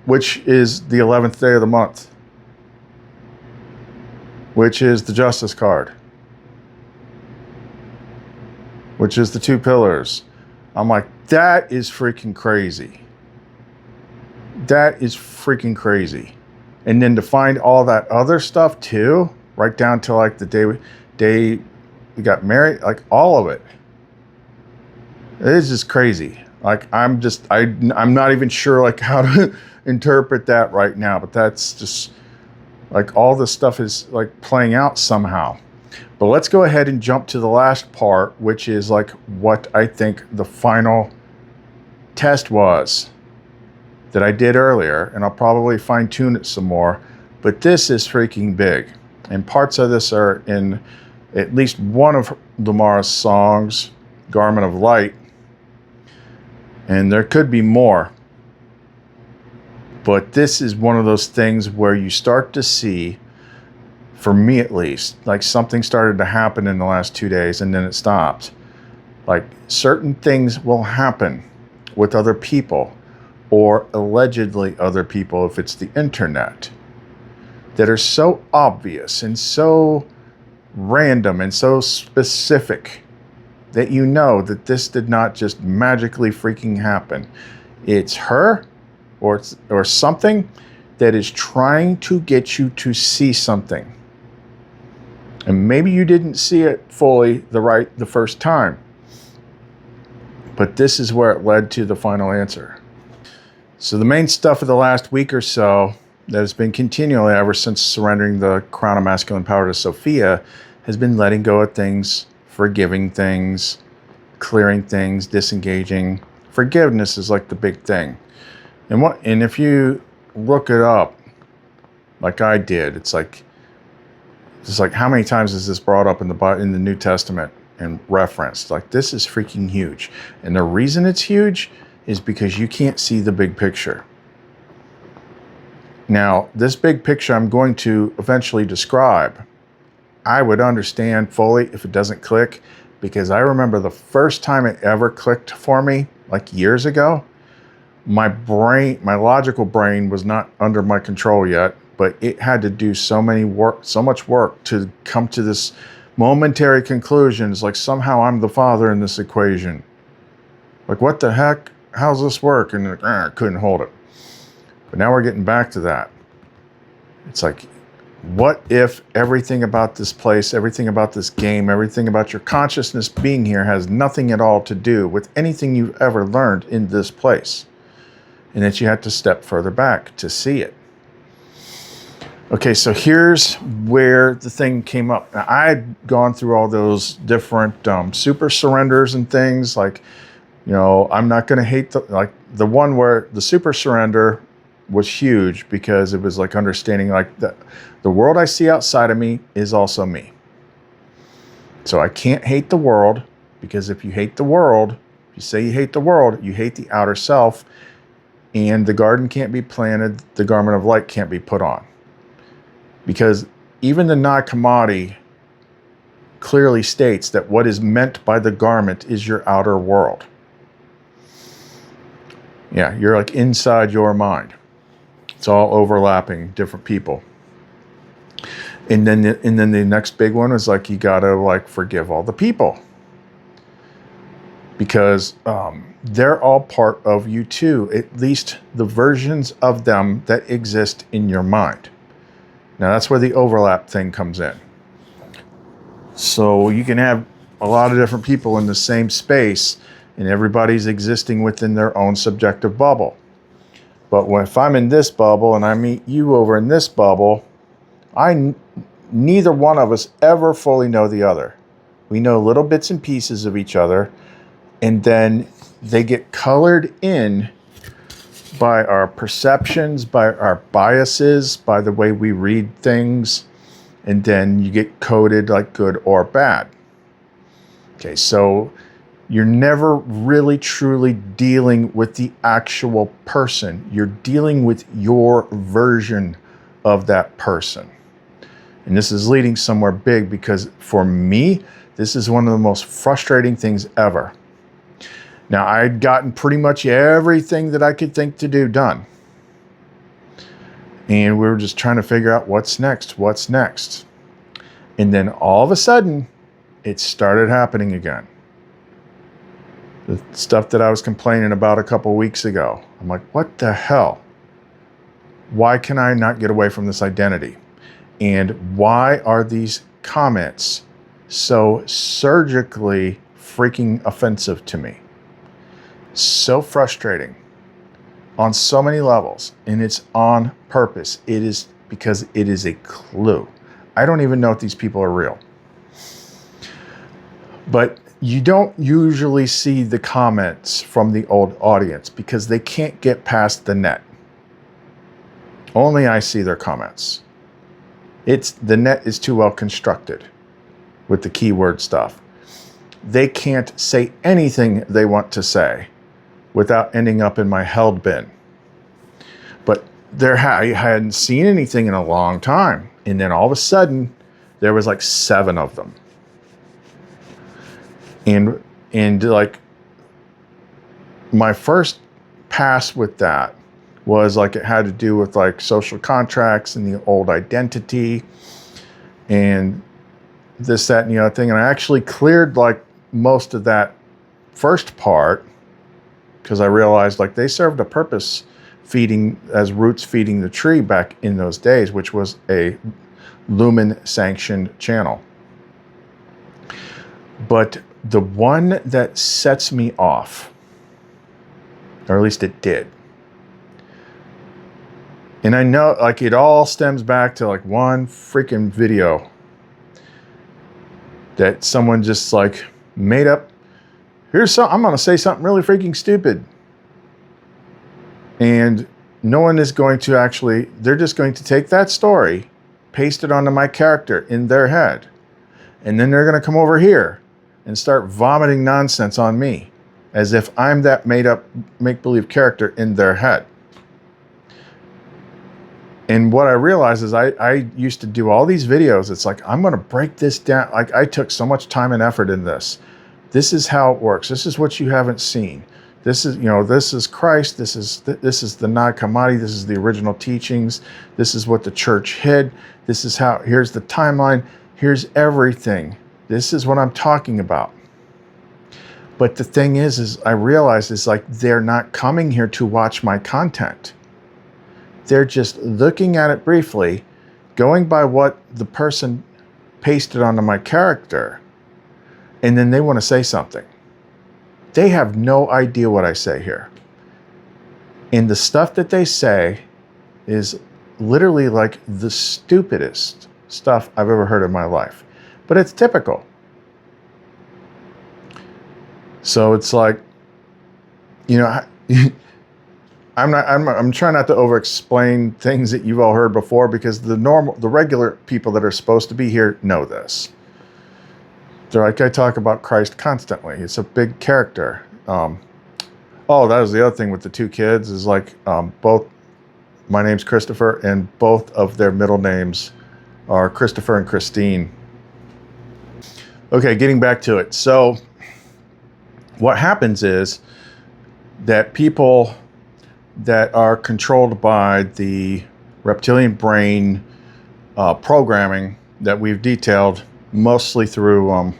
Which is the 11th day of the month. Which is the Justice card. Which is the 2 pillars. I'm like, that is freaking crazy. That is freaking crazy. And then to find all that other stuff too, right down to like the day we got married, like all of it. It is just crazy. Like I'm not even sure like how to interpret that right now, but that's just like all this stuff is like playing out somehow. But let's go ahead and jump to the last part, which is like what I think the final test was that I did earlier, and I'll probably fine tune it some more, but this is freaking big. And parts of this are in at least one of Lamara's songs, Garment of Light, and there could be more. But this is one of those things where you start to see, for me at least, like something started to happen in the last 2 days and then it stopped. Like certain things will happen with other people, or allegedly other people if it's the internet, that are so obvious and so random and so specific that you know that this did not just magically freaking happen. It's her or something that is trying to get you to see something. And maybe you didn't see it fully the first time. But this is where it led to the final answer. So the main stuff of the last week or so that has been continually ever since surrendering the crown of masculine power to Sophia has been letting go of things, forgiving things, clearing things, disengaging. Forgiveness is like the big thing. And if you look it up, like I did, it's like how many times is this brought up in the New Testament and referenced? Like, this is freaking huge. And the reason it's huge is because you can't see the big picture. Now, this big picture I'm going to eventually describe, I would understand fully if it doesn't click, because I remember the first time it ever clicked for me, like years ago, my logical brain was not under my control yet, but it had to do so much work to come to this momentary conclusion. It's like somehow I'm the father in this equation. Like, what the heck? How's this work? And I couldn't hold it. But now we're getting back to that. It's like, what if everything about this place, everything about this game, everything about your consciousness being here has nothing at all to do with anything you've ever learned in this place? And that you have to step further back to see it. Okay, so here's where the thing came up. Now, I had gone through all those different super surrenders and things. Like, you know, I'm not going to hate the one where the super surrender was huge, because it was like understanding like the world I see outside of me is also me. So I can't hate the world, because if you hate the world, if you say you hate the world, you hate the outer self, and the garden can't be planted, the garment of light can't be put on. Because even the Nag Hammadi clearly states that what is meant by the garment is your outer world. Yeah, you're like inside your mind. It's all overlapping different people. And then the next big one is like, you gotta like forgive all the people, because they're all part of you too, at least the versions of them that exist in your mind. Now that's where the overlap thing comes in. So you can have a lot of different people in the same space, and everybody's existing within their own subjective bubble. But if I'm in this bubble and I meet you over in this bubble, neither one of us ever fully know the other. We know little bits and pieces of each other, and then they get colored in by our perceptions, by our biases, by the way we read things, and then you get coded like good or bad. Okay, so you're never really truly dealing with the actual person. You're dealing with your version of that person. And this is leading somewhere big, because for me, this is one of the most frustrating things ever. Now, I'd gotten pretty much everything that I could think to do done. And we were just trying to figure out what's next. And then all of a sudden, it started happening again. The stuff that I was complaining about a couple weeks ago. I'm like, what the hell? Why can I not get away from this identity? And why are these comments so surgically freaking offensive to me? So frustrating on so many levels, and it's on purpose. It is because it is a clue. I don't even know if these people are real. But you don't usually see the comments from the old audience, because they can't get past the net. Only I see their comments. The net is too well constructed with the keyword stuff. They can't say anything they want to say without ending up in my held bin. But I hadn't seen anything in a long time. And then all of a sudden, there was like 7 of them. And like, my first pass with that was like, it had to do with like social contracts and the old identity. And this, that, and the other thing. And I actually cleared like most of that first part because I realized like they served a purpose feeding as roots feeding the tree back in those days, which was a lumen sanctioned channel. But the one that sets me off, or at least it did, and I know like it all stems back to like one freaking video that someone just like made up. I'm going to say something really freaking stupid. And no one is going to actually, they're just going to take that story, paste it onto my character in their head. And then they're going to come over here and start vomiting nonsense on me as if I'm that made up make-believe character in their head. And what I realized is I used to do all these videos. It's like, I'm going to break this down. Like I took so much time and effort in this. This is how it works. This is what you haven't seen. This is, this is Christ. This is the Nag Hammadi. This is the original teachings. This is what the church hid. This is how, here's the timeline. Here's everything. This is what I'm talking about. But the thing is I realized it's like they're not coming here to watch my content. They're just looking at it briefly, going by what the person pasted onto my character, and then they want to say something. They have no idea what I say here. And the stuff that they say is literally like the stupidest stuff I've ever heard in my life. But it's typical. So it's like, I'm trying not to over-explain things that you've all heard before because the regular people that are supposed to be here know this. They're like, I talk about Christ constantly. It's a big character. That was the other thing with the two kids is like my name's Christopher and both of their middle names are Christopher and Christine. Okay, getting back to it. So what happens is that people that are controlled by the reptilian brain programming that we've detailed mostly through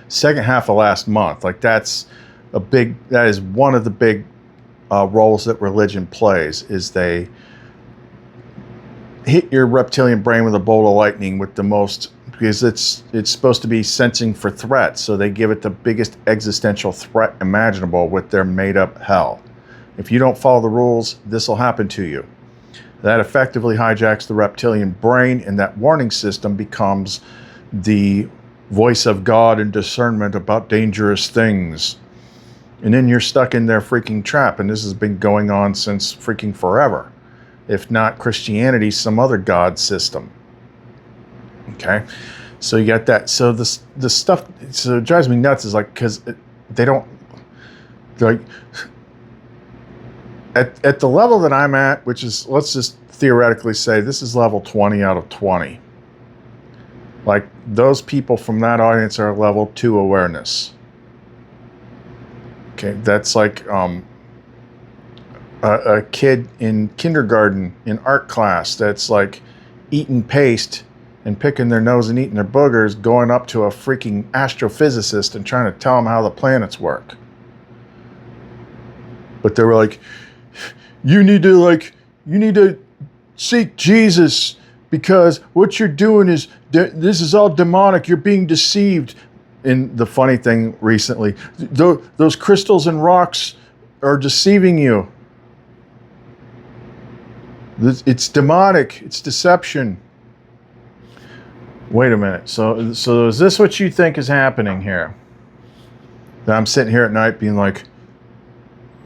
second half of last month. Like that is one of the big roles that religion plays is they hit your reptilian brain with a bolt of lightning with the most, because it's supposed to be sensing for threats. So they give it the biggest existential threat imaginable with their made up hell. If you don't follow the rules, this will happen to you. That effectively hijacks the reptilian brain, and that warning system becomes the voice of God and discernment about dangerous things. And then you're stuck in their freaking trap, and this has been going on since freaking forever. If not Christianity, some other God system. Okay? So you got that. So the stuff, so it drives me nuts is like, because they're like, at the level that I'm at, which is, let's just theoretically say this is level 20 out of 20. Like those people from that audience are level 2 awareness. Okay, that's like a kid in kindergarten in art class that's like eating paste and picking their nose and eating their boogers, going up to a freaking astrophysicist and trying to tell them how the planets work. But they were like, you need to seek Jesus because what you're doing is, this is all demonic. You're being deceived. And the funny thing recently, those crystals and rocks are deceiving you. It's demonic. It's deception. Wait a minute. So is this what you think is happening here? That I'm sitting here at night being like,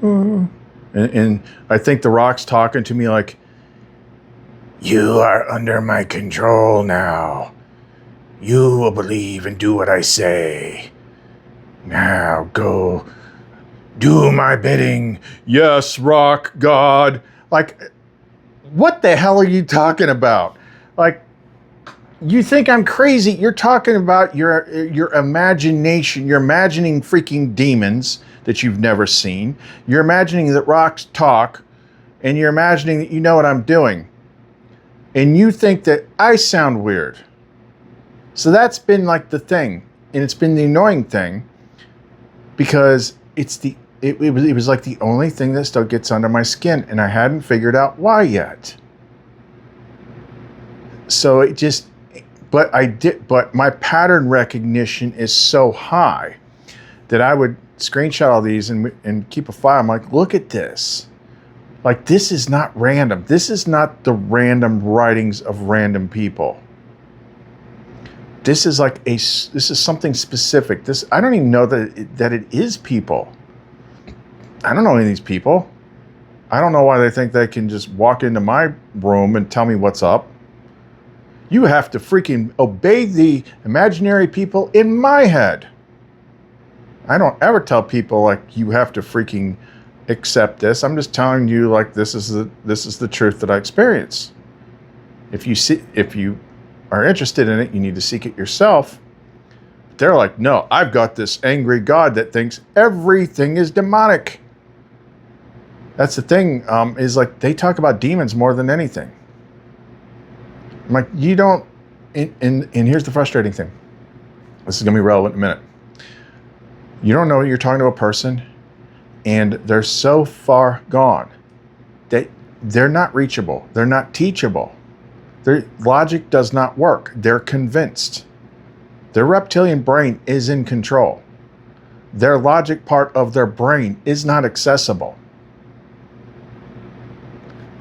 and I think the rock's talking to me like, you are under my control now. You will believe and do what I say. Now go do my bidding. Yes, rock God. Like, what the hell are you talking about? Like, you think I'm crazy. You're talking about your imagination. You're imagining freaking demons that you've never seen. You're imagining that rocks talk, and you're imagining that you know what I'm doing. And you think that I sound weird. So that's been like the thing, and it's been the annoying thing because it was like the only thing that still gets under my skin, and I hadn't figured out why yet. So it just, but my pattern recognition is so high that I would screenshot all these and keep a file. I'm like, look at this. Like, this is not random. This is not the random writings of random people. This is like this is something specific. I don't even know that it is people. I don't know any of these people. I don't know why they think they can just walk into my room and tell me what's up. You have to freaking obey the imaginary people in my head. I don't ever tell people like you have to freaking accept this. I'm just telling you like this is the truth that I experience. If you are interested in it, you need to seek it yourself. They're like, no, I've got this angry God that thinks everything is demonic. That's the thing, is like they talk about demons more than anything. I'm like, you don't, and here's the frustrating thing. This is gonna be relevant in a minute. You don't know you're talking to a person and they're so far gone that they're not reachable. They're not teachable. Their logic does not work. They're convinced. Their reptilian brain is in control. Their logic part of their brain is not accessible.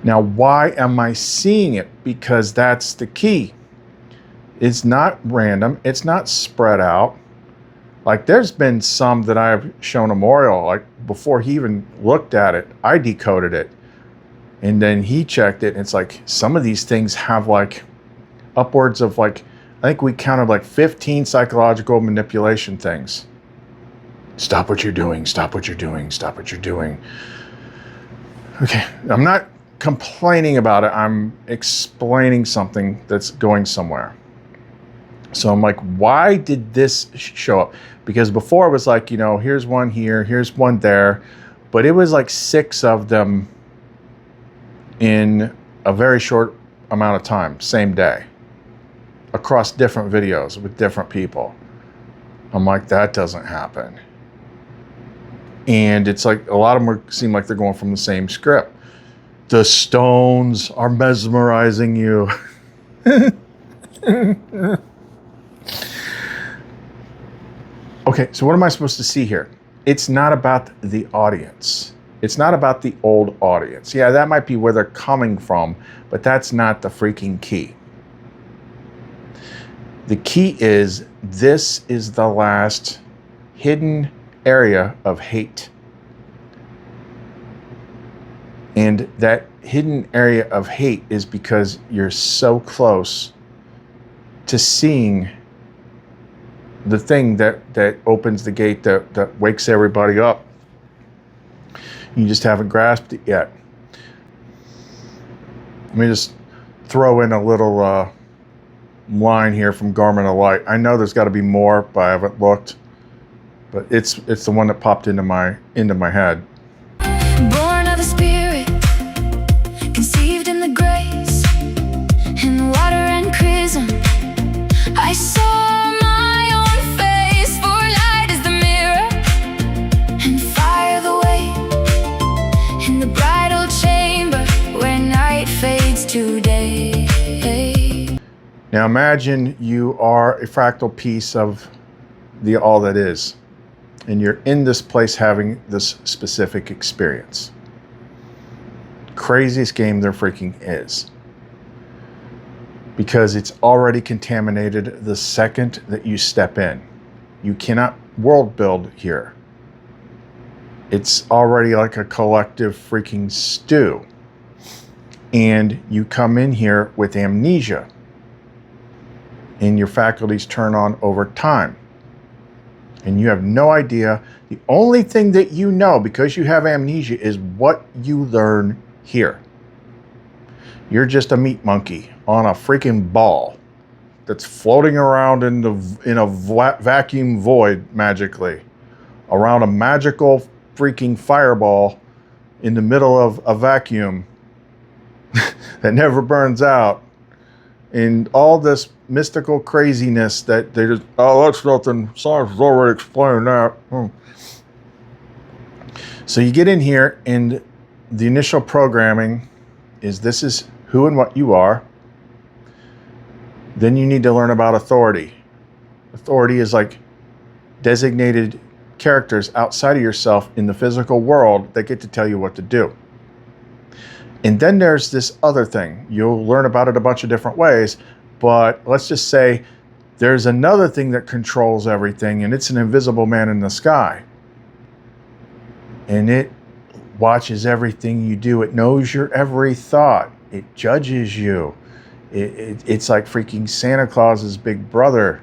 Now, why am I seeing it? Because that's the key. It's not random. It's not spread out. Like, there's been some that I've shown Memorial, like before he even looked at it, I decoded it. And then he checked it. And it's like, some of these things have like upwards of like, I think we counted like 15 psychological manipulation things. Stop what you're doing. Stop what you're doing. Stop what you're doing. Okay. I'm not complaining about it. I'm explaining something that's going somewhere. So I'm like, why did this show up? Because before it was like, you know, here's one here, here's one there, but it was like 6 of them in a very short amount of time, same day, across different videos with different people. I'm like, that doesn't happen. And it's like, a lot of them seem like they're going from the same script. The stones are mesmerizing you. Okay, so what am I supposed to see here? It's not about the audience. It's not about the old audience. Yeah, that might be where they're coming from, but that's not the freaking key. The key is, this is the last hidden area of hate. And that hidden area of hate is because you're so close to seeing the thing that opens the gate, that wakes everybody up. You just haven't grasped it yet. Let me just throw in a little line here from Garment of Light. I know there's got to be more, but I haven't looked. But it's the one that popped into my head. Born of the Spirit, conceived in the grace, in water and chrism, I saw my own face, for light is the mirror, and fire the way, in the bridal chamber, where night fades to day. Now imagine you are a fractal piece of the all that is, and you're in this place having this specific experience. Craziest game there freaking is. Because it's already contaminated the second that you step in. You cannot world build here. It's already like a collective freaking stew. And you come in here with amnesia. And your faculties turn on over time. And you have no idea. The only thing that you know, because you have amnesia, is what you learn here. You're just a meat monkey on a freaking ball that's floating around in a vacuum void magically, around a magical freaking fireball in the middle of a vacuum that never burns out. and all this mystical craziness that they just, oh, that's nothing. Science has already explained that. So you get in here, and the initial programming is this is who and what you are. Then you need to learn about authority. Authority is like designated characters outside of yourself in the physical world that get to tell you what to do. And then there's this other thing. You'll learn about it a bunch of different ways, but let's just say there's another thing that controls everything, and it's an invisible man in the sky. And it watches everything you do. It knows your every thought. It judges you. It's like freaking Santa Claus's big brother.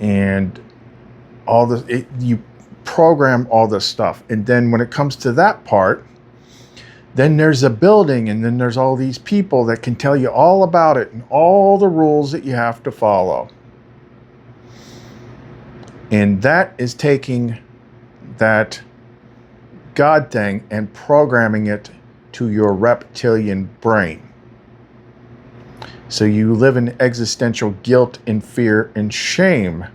And all this, you program all this stuff. And then when it comes to that part, then there's a building, and then there's all these people that can tell you all about it and all the rules that you have to follow. And that is taking that God thing and programming it to your reptilian brain. So you live in existential guilt and fear and shame,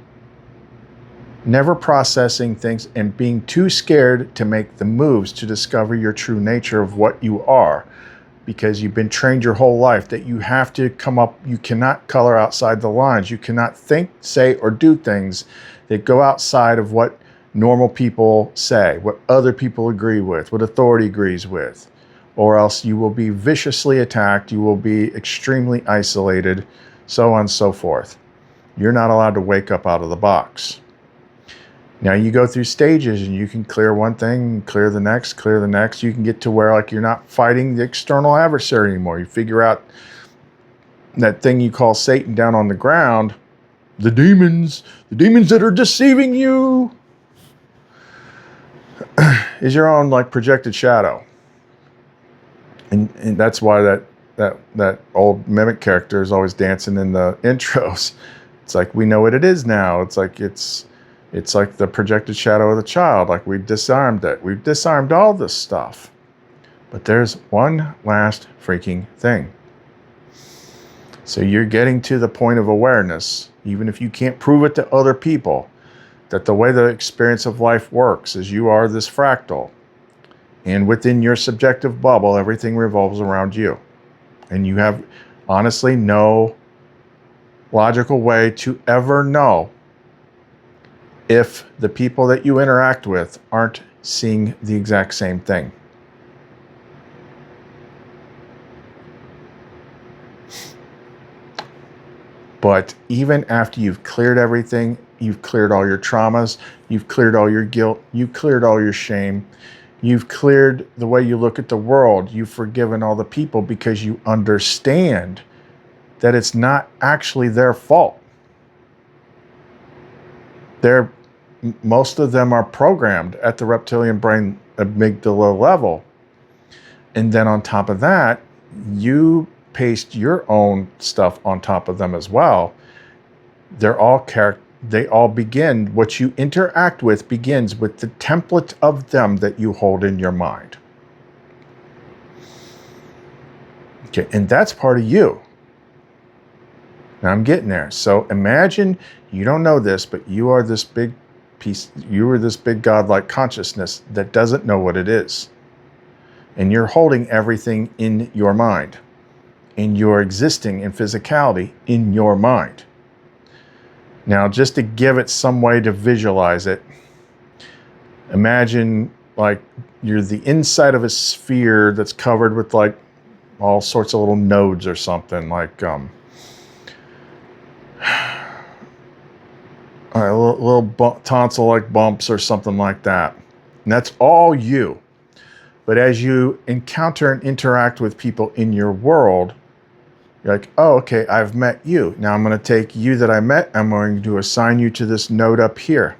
never processing things and being too scared to make the moves to discover your true nature of what you are, because you've been trained your whole life that you have to come up, you cannot color outside the lines. You cannot think, say, or do things that go outside of what normal people say, what other people agree with, what authority agrees with, or else you will be viciously attacked, you will be extremely isolated, so on and so forth. You're not allowed to wake up out of the box. Now you go through stages, and you can clear one thing, clear the next, clear the next. You can get to where like you're not fighting the external adversary anymore. You figure out that thing you call Satan down on the ground, the demons that are deceiving you, is your own like projected shadow. And that's why that old mimic character is always dancing in the intros. It's like, we know what it is now. It's like the projected shadow of the child. Like, we've disarmed it. We've disarmed all this stuff. But there's one last freaking thing. So you're getting to the point of awareness, even if you can't prove it to other people, that the way the experience of life works is you are this fractal. And within your subjective bubble, everything revolves around you. And you have honestly no logical way to ever know if the people that you interact with aren't seeing the exact same thing. But even after you've cleared everything, you've cleared all your traumas, you've cleared all your guilt, you've cleared all your shame, you've cleared the way you look at the world, you've forgiven all the people because you understand that it's not actually their fault. Most of them are programmed at the reptilian brain amygdala level. And then on top of that, you paste your own stuff on top of them as well. They all begin, what you interact with begins with the template of them that you hold in your mind. Okay, and that's part of you. Now I'm getting there. So imagine, you don't know this, but you are this big piece, you are this big godlike consciousness that doesn't know what it is. And you're holding everything in your mind. And you're existing in physicality in your mind. Now, just to give it some way to visualize it, imagine like you're the inside of a sphere that's covered with like all sorts of little nodes or something, like little tonsil-like bumps or something like that. And that's all you. But as you encounter and interact with people in your world, you're like, oh, okay, I've met you. Now I'm going to take you that I met, I'm going to assign you to this node up here.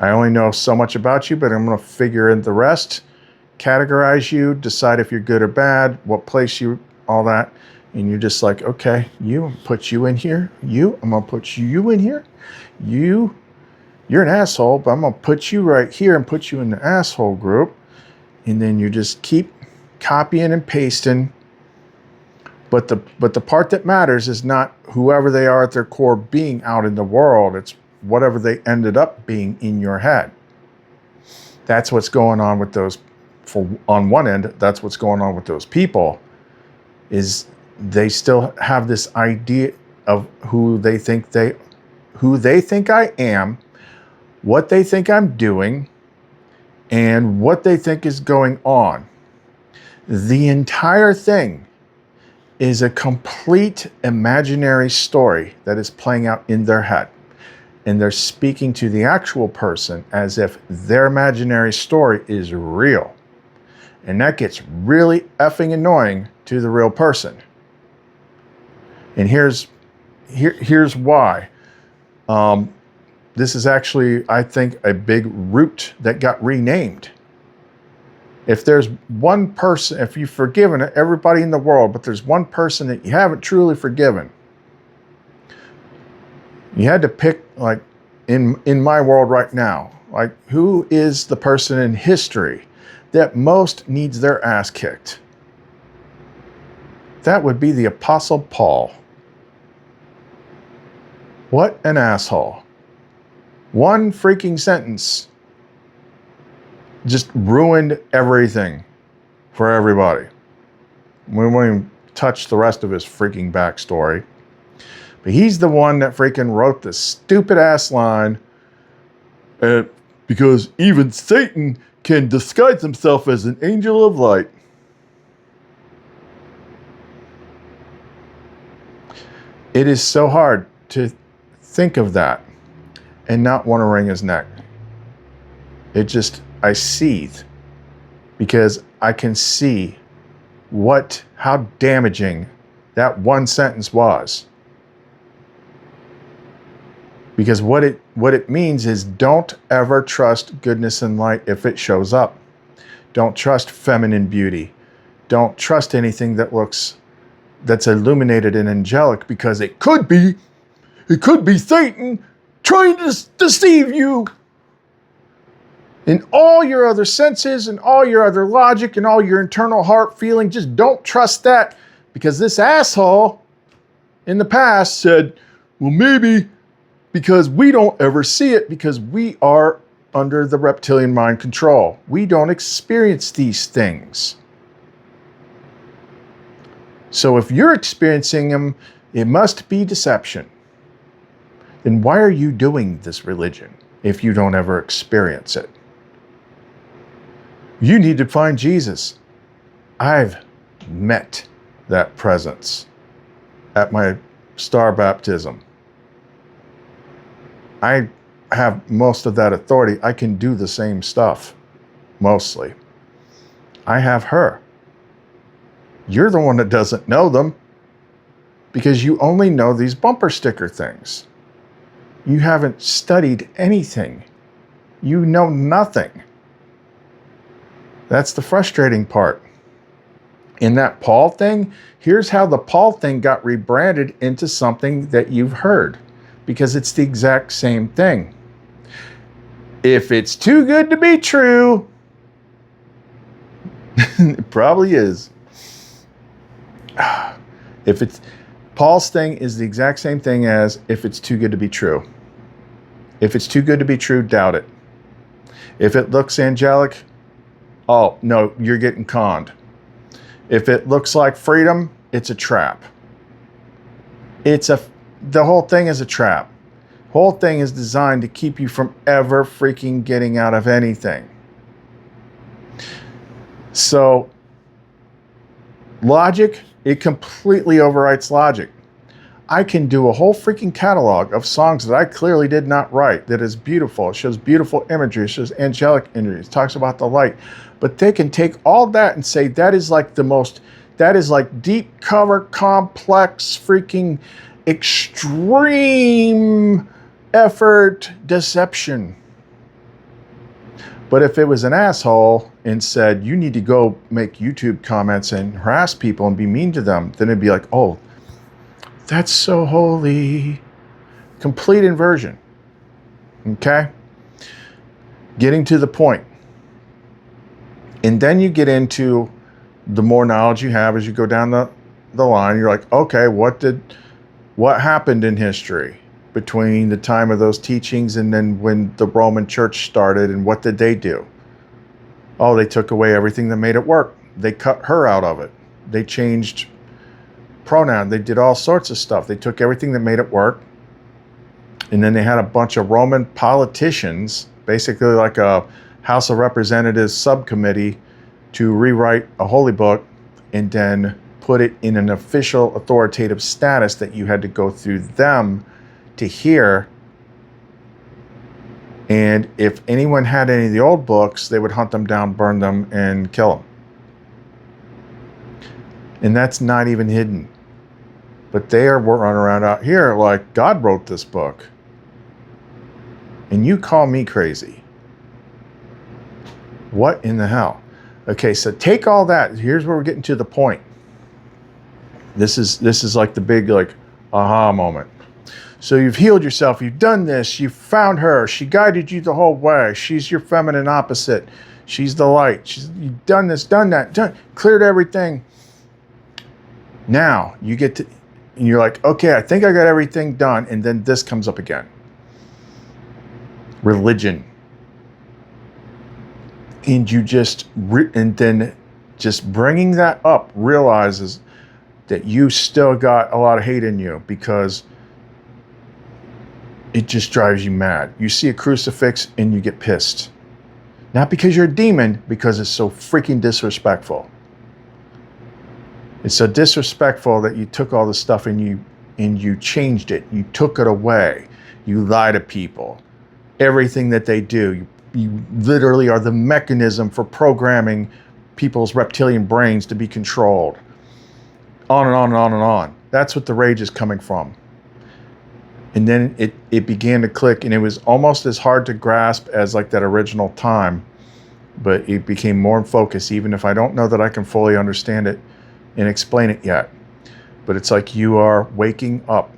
I only know so much about you, but I'm going to figure in the rest, categorize you, decide if you're good or bad, what place you, all that. And you're just like, okay, you, put you in here. You, I'm going to put you in here. You're an asshole, but I'm going to put you right here and put you in the asshole group. And then you just keep copying and pasting But the part that matters is not whoever they are at their core being out in the world. It's whatever they ended up being in your head. That's what's going on with those. On one end, that's what's going on with those people, is they still have this idea of who they think I am, what they think I'm doing, and what they think is going on. The entire thing is a complete imaginary story that is playing out in their head. And they're speaking to the actual person as if their imaginary story is real. And that gets really effing annoying to the real person. And here's why. This is actually, I think, a big root that got renamed. If there's one person, if you've forgiven everybody in the world, but there's one person that you haven't truly forgiven, you had to pick, like, in my world right now, like, who is the person in history that most needs their ass kicked? That would be the Apostle Paul. What an asshole. One freaking sentence just ruined everything for everybody. We won't even touch the rest of his freaking backstory. But he's the one that freaking wrote this stupid ass line, because even Satan can disguise himself as an angel of light. It is so hard to think of that and not want to wring his neck. I seethe because I can see how damaging that one sentence was. Because what it means is, don't ever trust goodness and light if it shows up. Don't trust feminine beauty. Don't trust anything that's illuminated and angelic, because it could be Satan trying to deceive you. In all your other senses and all your other logic and all your internal heart feeling, just don't trust that, because this asshole in the past said, well, maybe because we don't ever see it, because we are under the reptilian mind control. We don't experience these things. So if you're experiencing them, it must be deception. Then why are you doing this religion if you don't ever experience it? You need to find Jesus. I've met that presence at my star baptism. I have most of that authority. I can do the same stuff, mostly. I have her. You're the one that doesn't know them, because you only know these bumper sticker things. You haven't studied anything. You know nothing. That's the frustrating part. In that Paul thing, here's how the Paul thing got rebranded into something that you've heard, because it's the exact same thing. If it's too good to be true, it probably is. Paul's thing is the exact same thing as if it's too good to be true. If it's too good to be true, doubt it. If it looks angelic, oh, no, you're getting conned. If it looks like freedom, it's a trap. The whole thing is a trap. The whole thing is designed to keep you from ever freaking getting out of anything. So, logic, it completely overwrites logic. I can do a whole freaking catalog of songs that I clearly did not write that is beautiful. It shows beautiful imagery. It shows angelic imagery. It talks about the light. But they can take all that and say that is like deep cover, complex, freaking extreme effort deception. But if it was an asshole and said, you need to go make YouTube comments and harass people and be mean to them, then it'd be like, oh, that's so holy. Complete inversion. Okay? Getting to the point. And then you get into the more knowledge you have as you go down the the line. You're like, okay, what happened in history between the time of those teachings and then when the Roman Church started, and what did they do? Oh, they took away everything that made it work. They cut her out of it. They changed pronoun. They did all sorts of stuff. They took everything that made it work. And then they had a bunch of Roman politicians, basically like a House of Representatives subcommittee, to rewrite a holy book and then put it in an official authoritative status that you had to go through them to hear. And if anyone had any of the old books, they would hunt them down, burn them, and kill them. And that's not even hidden. But they are running around out here like, God wrote this book. And you call me crazy. What in the hell? Okay, so take all that. Here's where we're getting to the point. This is like the big like aha moment. So you've healed yourself. You've done this. You found her. She guided you the whole way. She's your feminine opposite. She's the light. You've done this, done that, cleared everything. Now you get to, and you're like, okay, I think I got everything done. And then this comes up again. Religion. And you just, and then just bringing that up realizes that you still got a lot of hate in you, because it just drives you mad. You see a crucifix and you get pissed. Not because you're a demon, because it's so freaking disrespectful. It's so disrespectful that you took all the stuff and you changed it. You took it away. You lie to people. Everything that they do, you literally are the mechanism for programming people's reptilian brains to be controlled. On and on and on and on. That's what the rage is coming from. And then it began to click, and it was almost as hard to grasp as like that original time, but it became more in focus, even if I don't know that I can fully understand it and explain it yet. But it's like you are waking up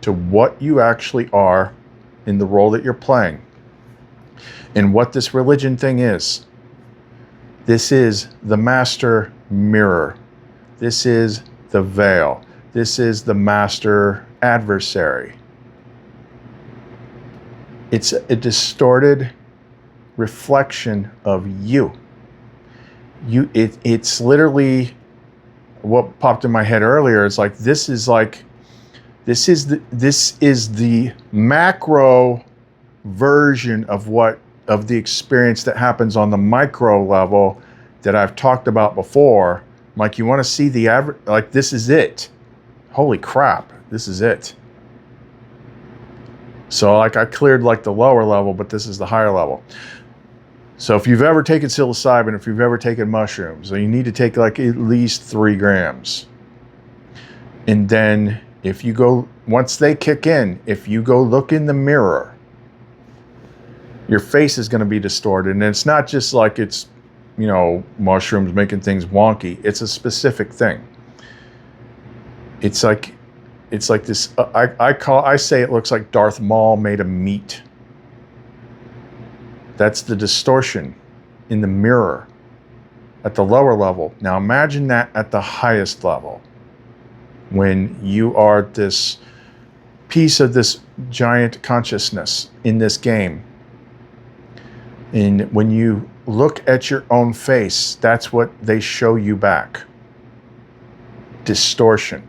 to what you actually are in the role that you're playing, and what this religion thing is. This is the master mirror. This is the veil. This is the master adversary. It's a distorted reflection of you. It's literally what popped in my head earlier. It's like this is the macro version of the experience that happens on the micro level that I've talked about before. Like, you want to see the average, like, this is it. Holy crap, this is it. So like I cleared like the lower level, but this is the higher level. So if you've ever taken psilocybin, if you've ever taken mushrooms, then you need to take like at least 3 grams. And then if you go, once they kick in, if you go look in the mirror, your face is going to be distorted. And it's not just like it's, mushrooms making things wonky. It's a specific thing. It's like this, I say it looks like Darth Maul made of meat. That's the distortion in the mirror at the lower level. Now imagine that at the highest level, when you are this piece of this giant consciousness in this game. And when you look at your own face, that's what they show you back. Distortion.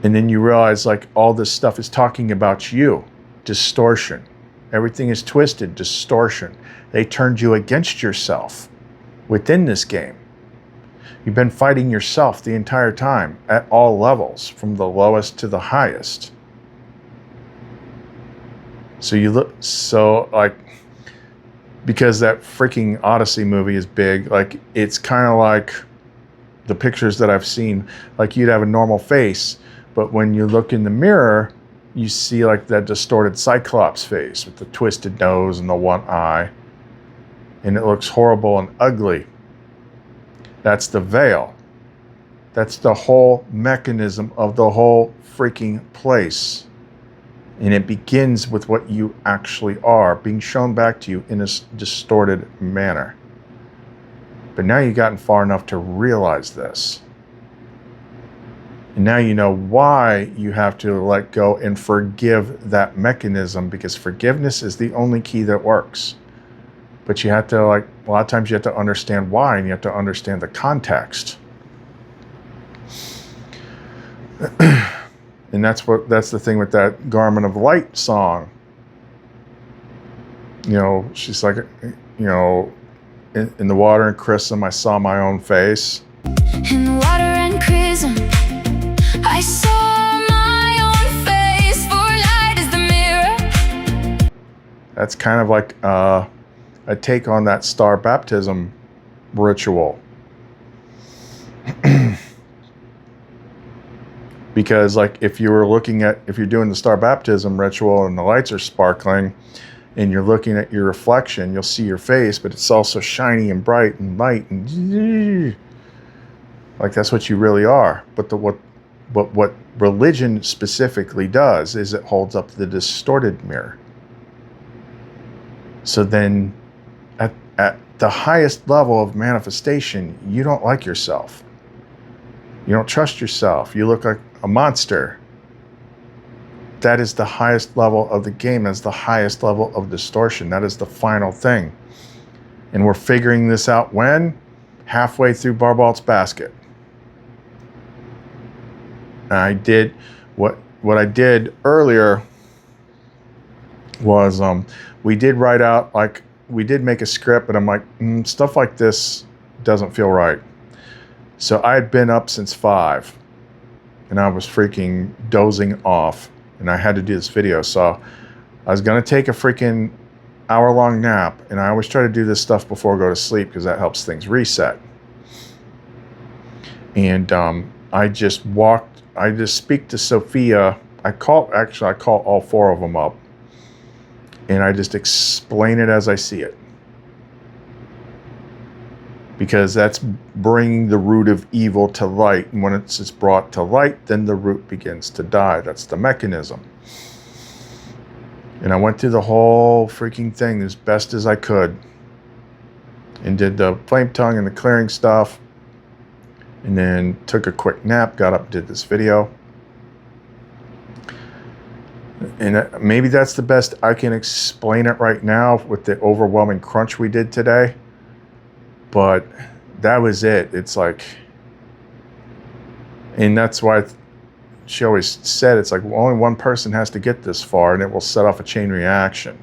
And then you realize like all this stuff is talking about you. Distortion. Everything is twisted. Distortion. They turned you against yourself within this game. You've been fighting yourself the entire time at all levels, from the lowest to the highest. So you look, so like, because that freaking Odyssey movie is big, like it's kind of like the pictures that I've seen, like you'd have a normal face, but when you look in the mirror, you see like that distorted Cyclops face with the twisted nose and the one eye, and it looks horrible and ugly. That's the veil. That's the whole mechanism of the whole freaking place. And it begins with what you actually are, being shown back to you in a distorted manner. But now you've gotten far enough to realize this. And now you know why you have to let go and forgive that mechanism, because forgiveness is the only key that works. But you have to, like, a lot of times you have to understand why, and you have to understand the context. And that's the thing with that Garment of Light song. You know, she's like, you know, in the water and chrism, I saw my own face. In water and chrism, I saw my own face, for light is the mirror. That's kind of like a take on that star baptism ritual. Because, like, if you're doing the star baptism ritual and the lights are sparkling and you're looking at your reflection, you'll see your face, but it's also shiny and bright and light and like that's what you really are. But what religion specifically does is it holds up the distorted mirror. So then at the highest level of manifestation, you don't like yourself. You don't trust yourself. You look like a monster. That is the highest level of the game. That's the highest level of distortion. That is the final thing. And we're figuring this out when? Halfway through Barbalt's Basket. And I did what I did earlier was we did write out, like, we did make a script, but I'm like, stuff like this doesn't feel right. So I had been up since 5 and I was freaking dozing off and I had to do this video. So I was going to take a freaking hour-long nap, and I always try to do this stuff before I go to sleep because that helps things reset. And I just speak to Sophia. I call all 4 of them up and I just explain it as I see it. Because that's bringing the root of evil to light. And when it's brought to light, then the root begins to die. That's the mechanism. And I went through the whole freaking thing as best as I could. And did the flame tongue and the clearing stuff. And then took a quick nap, got up and did this video. And maybe that's the best I can explain it right now with the overwhelming crunch we did today. But that was it. It's like, and that's why she always said, it's like, well, only one person has to get this far and it will set off a chain reaction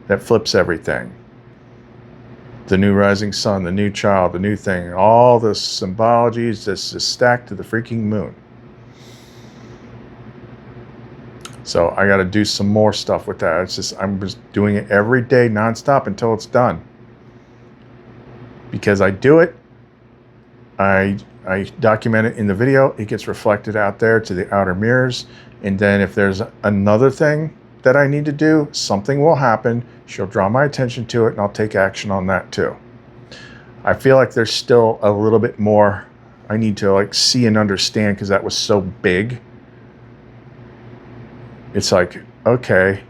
that flips everything. The new rising sun, the new child, the new thing, all the symbology is just stacked to the freaking moon. So I got to do some more stuff with that. It's just, I'm just doing it every day nonstop until it's done. Because I do it, I document it in the video, it gets reflected out there to the outer mirrors, and then if there's another thing that I need to do, something will happen, she'll draw my attention to it, and I'll take action on that too. I feel like there's still a little bit more I need to, like, see and understand, because that was so big. It's like, okay,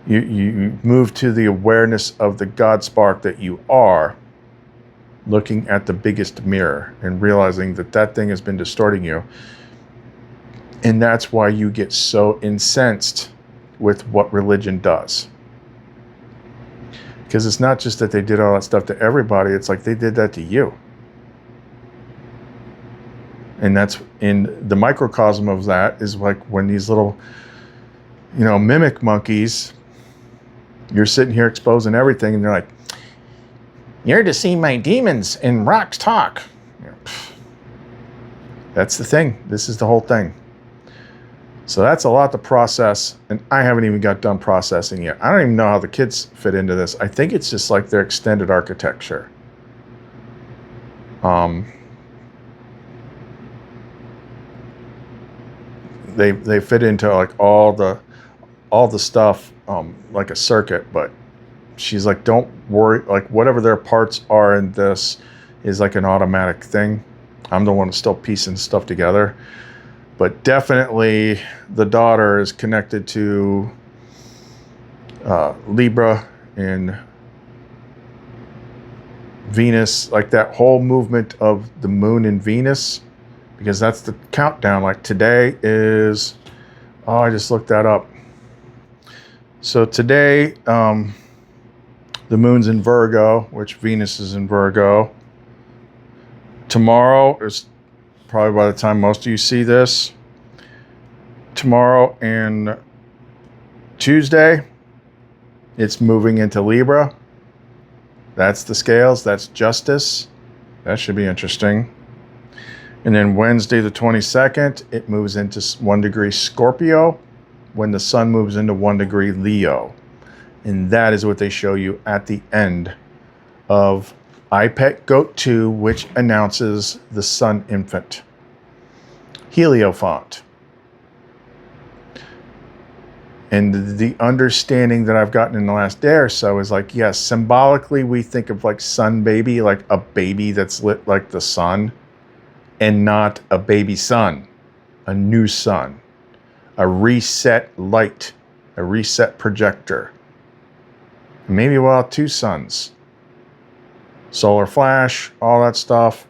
you move to the awareness of the God spark that you are, looking at the biggest mirror and realizing that that thing has been distorting you. And that's why you get so incensed with what religion does. Because it's not just that they did all that stuff to everybody, it's like they did that to you. And that's in the microcosm of that is like when these little, mimic monkeys, you're sitting here exposing everything and they're like, "You're to see my demons and rocks talk." That's the thing. This is the whole thing. So that's a lot to process, and I haven't even got done processing yet. I don't even know how the kids fit into this. I think it's just like their extended architecture. They fit into like all the stuff like a circuit, but she's like, don't worry, like whatever their parts are in this is like an automatic thing. I'm the one that's still piecing stuff together. But definitely the daughter is connected to Libra and Venus, like that whole movement of the moon and Venus because that's the countdown. Like today is, oh, I just looked that up. So today, the moon's in Virgo, which Venus is in Virgo. Tomorrow is probably by the time most of you see this. Tomorrow and Tuesday, it's moving into Libra. That's the scales. That's justice. That should be interesting. And then Wednesday the 22nd, it moves into 1 degree Scorpio when the sun moves into 1 degree Leo. And that is what they show you at the end of I Pet Goat 2, which announces the sun infant. Heliofont. And the understanding that I've gotten in the last day or so is like, yes, symbolically we think of like sun baby, like a baby that's lit like the sun, and not a baby sun, a new sun, a reset light, a reset projector. Maybe we'll have 2 suns. Solar flash, all that stuff.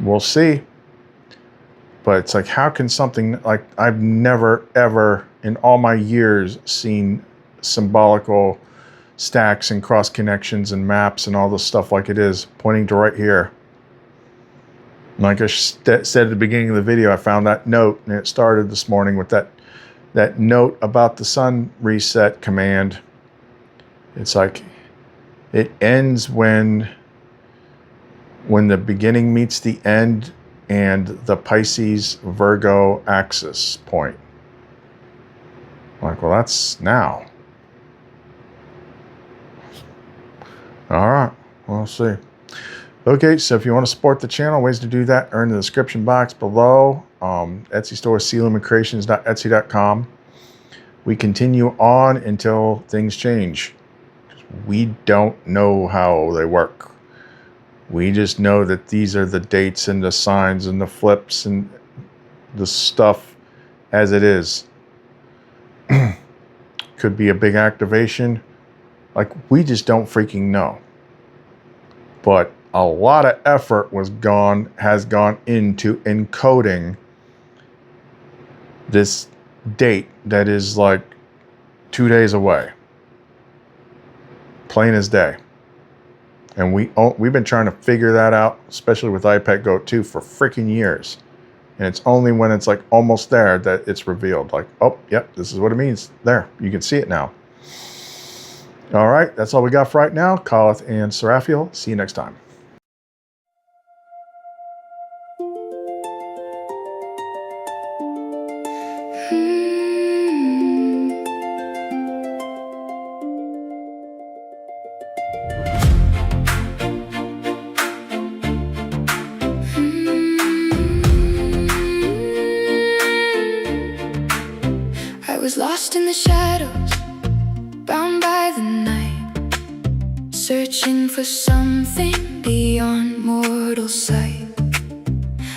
We'll see. But it's like, how can something like, I've never ever in all my years seen symbolical stacks and cross connections and maps and all this stuff like it is pointing to right here. Like I said at the beginning of the video, I found that note, and it started this morning with that note about the sun reset command. It's like it ends when the beginning meets the end and the Pisces Virgo axis point. Like, well, that's now. All right, we'll see. Okay, so if you want to support the channel, ways to do that are in the description box below. Etsy store, clumencreations.etsy.com. We continue on until things change. We don't know how they work. We just know that these are the dates and the signs and the flips and the stuff as it is. Could be a big activation. Like, we just don't freaking know. But a lot of effort has gone into encoding this date that is like 2 days away. Plain as day. And we've been trying to figure that out, especially with I Pet Goat 2 for freaking years. And it's only when it's like almost there that it's revealed. Like, oh, yep, this is what it means. There, you can see it now. All right, that's all we got for right now. Khalith and Seraphiel, see you next time. I was lost in the shadows, bound by the night, searching for something beyond mortal sight.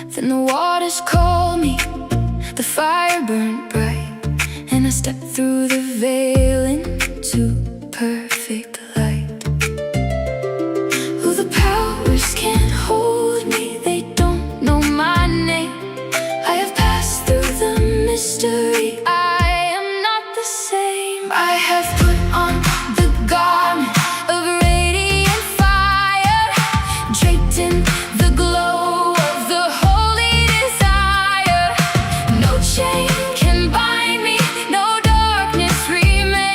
Then the waters called me, the fire burned bright, and I stepped through the veil into perfect light. Oh, the powers can't hold me, they don't know my name. I have passed through the mystery, I have put on the garment of radiant fire, draped in the glow of the holy desire. No chain can bind me, no darkness remains.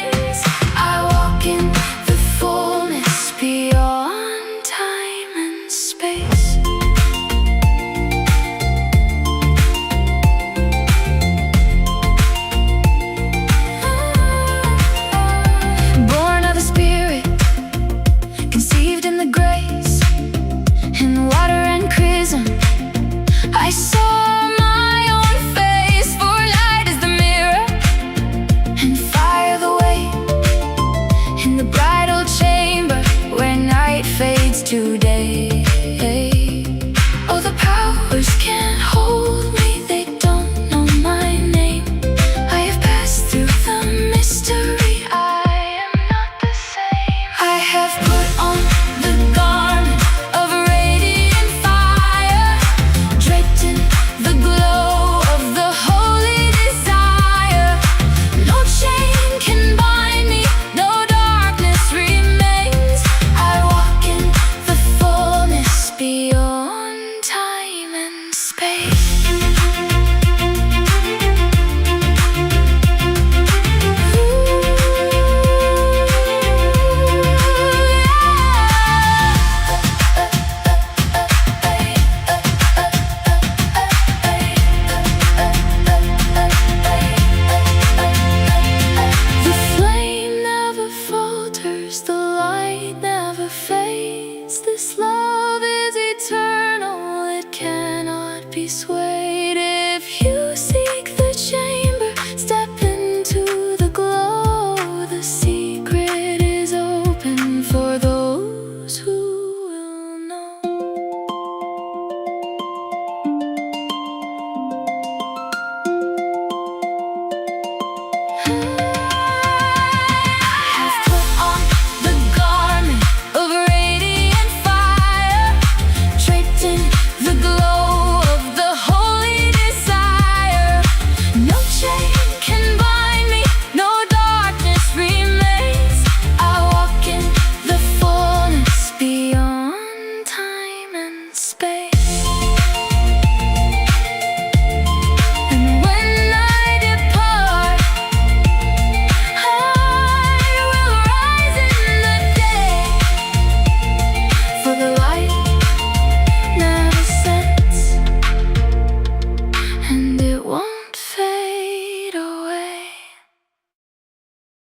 peace.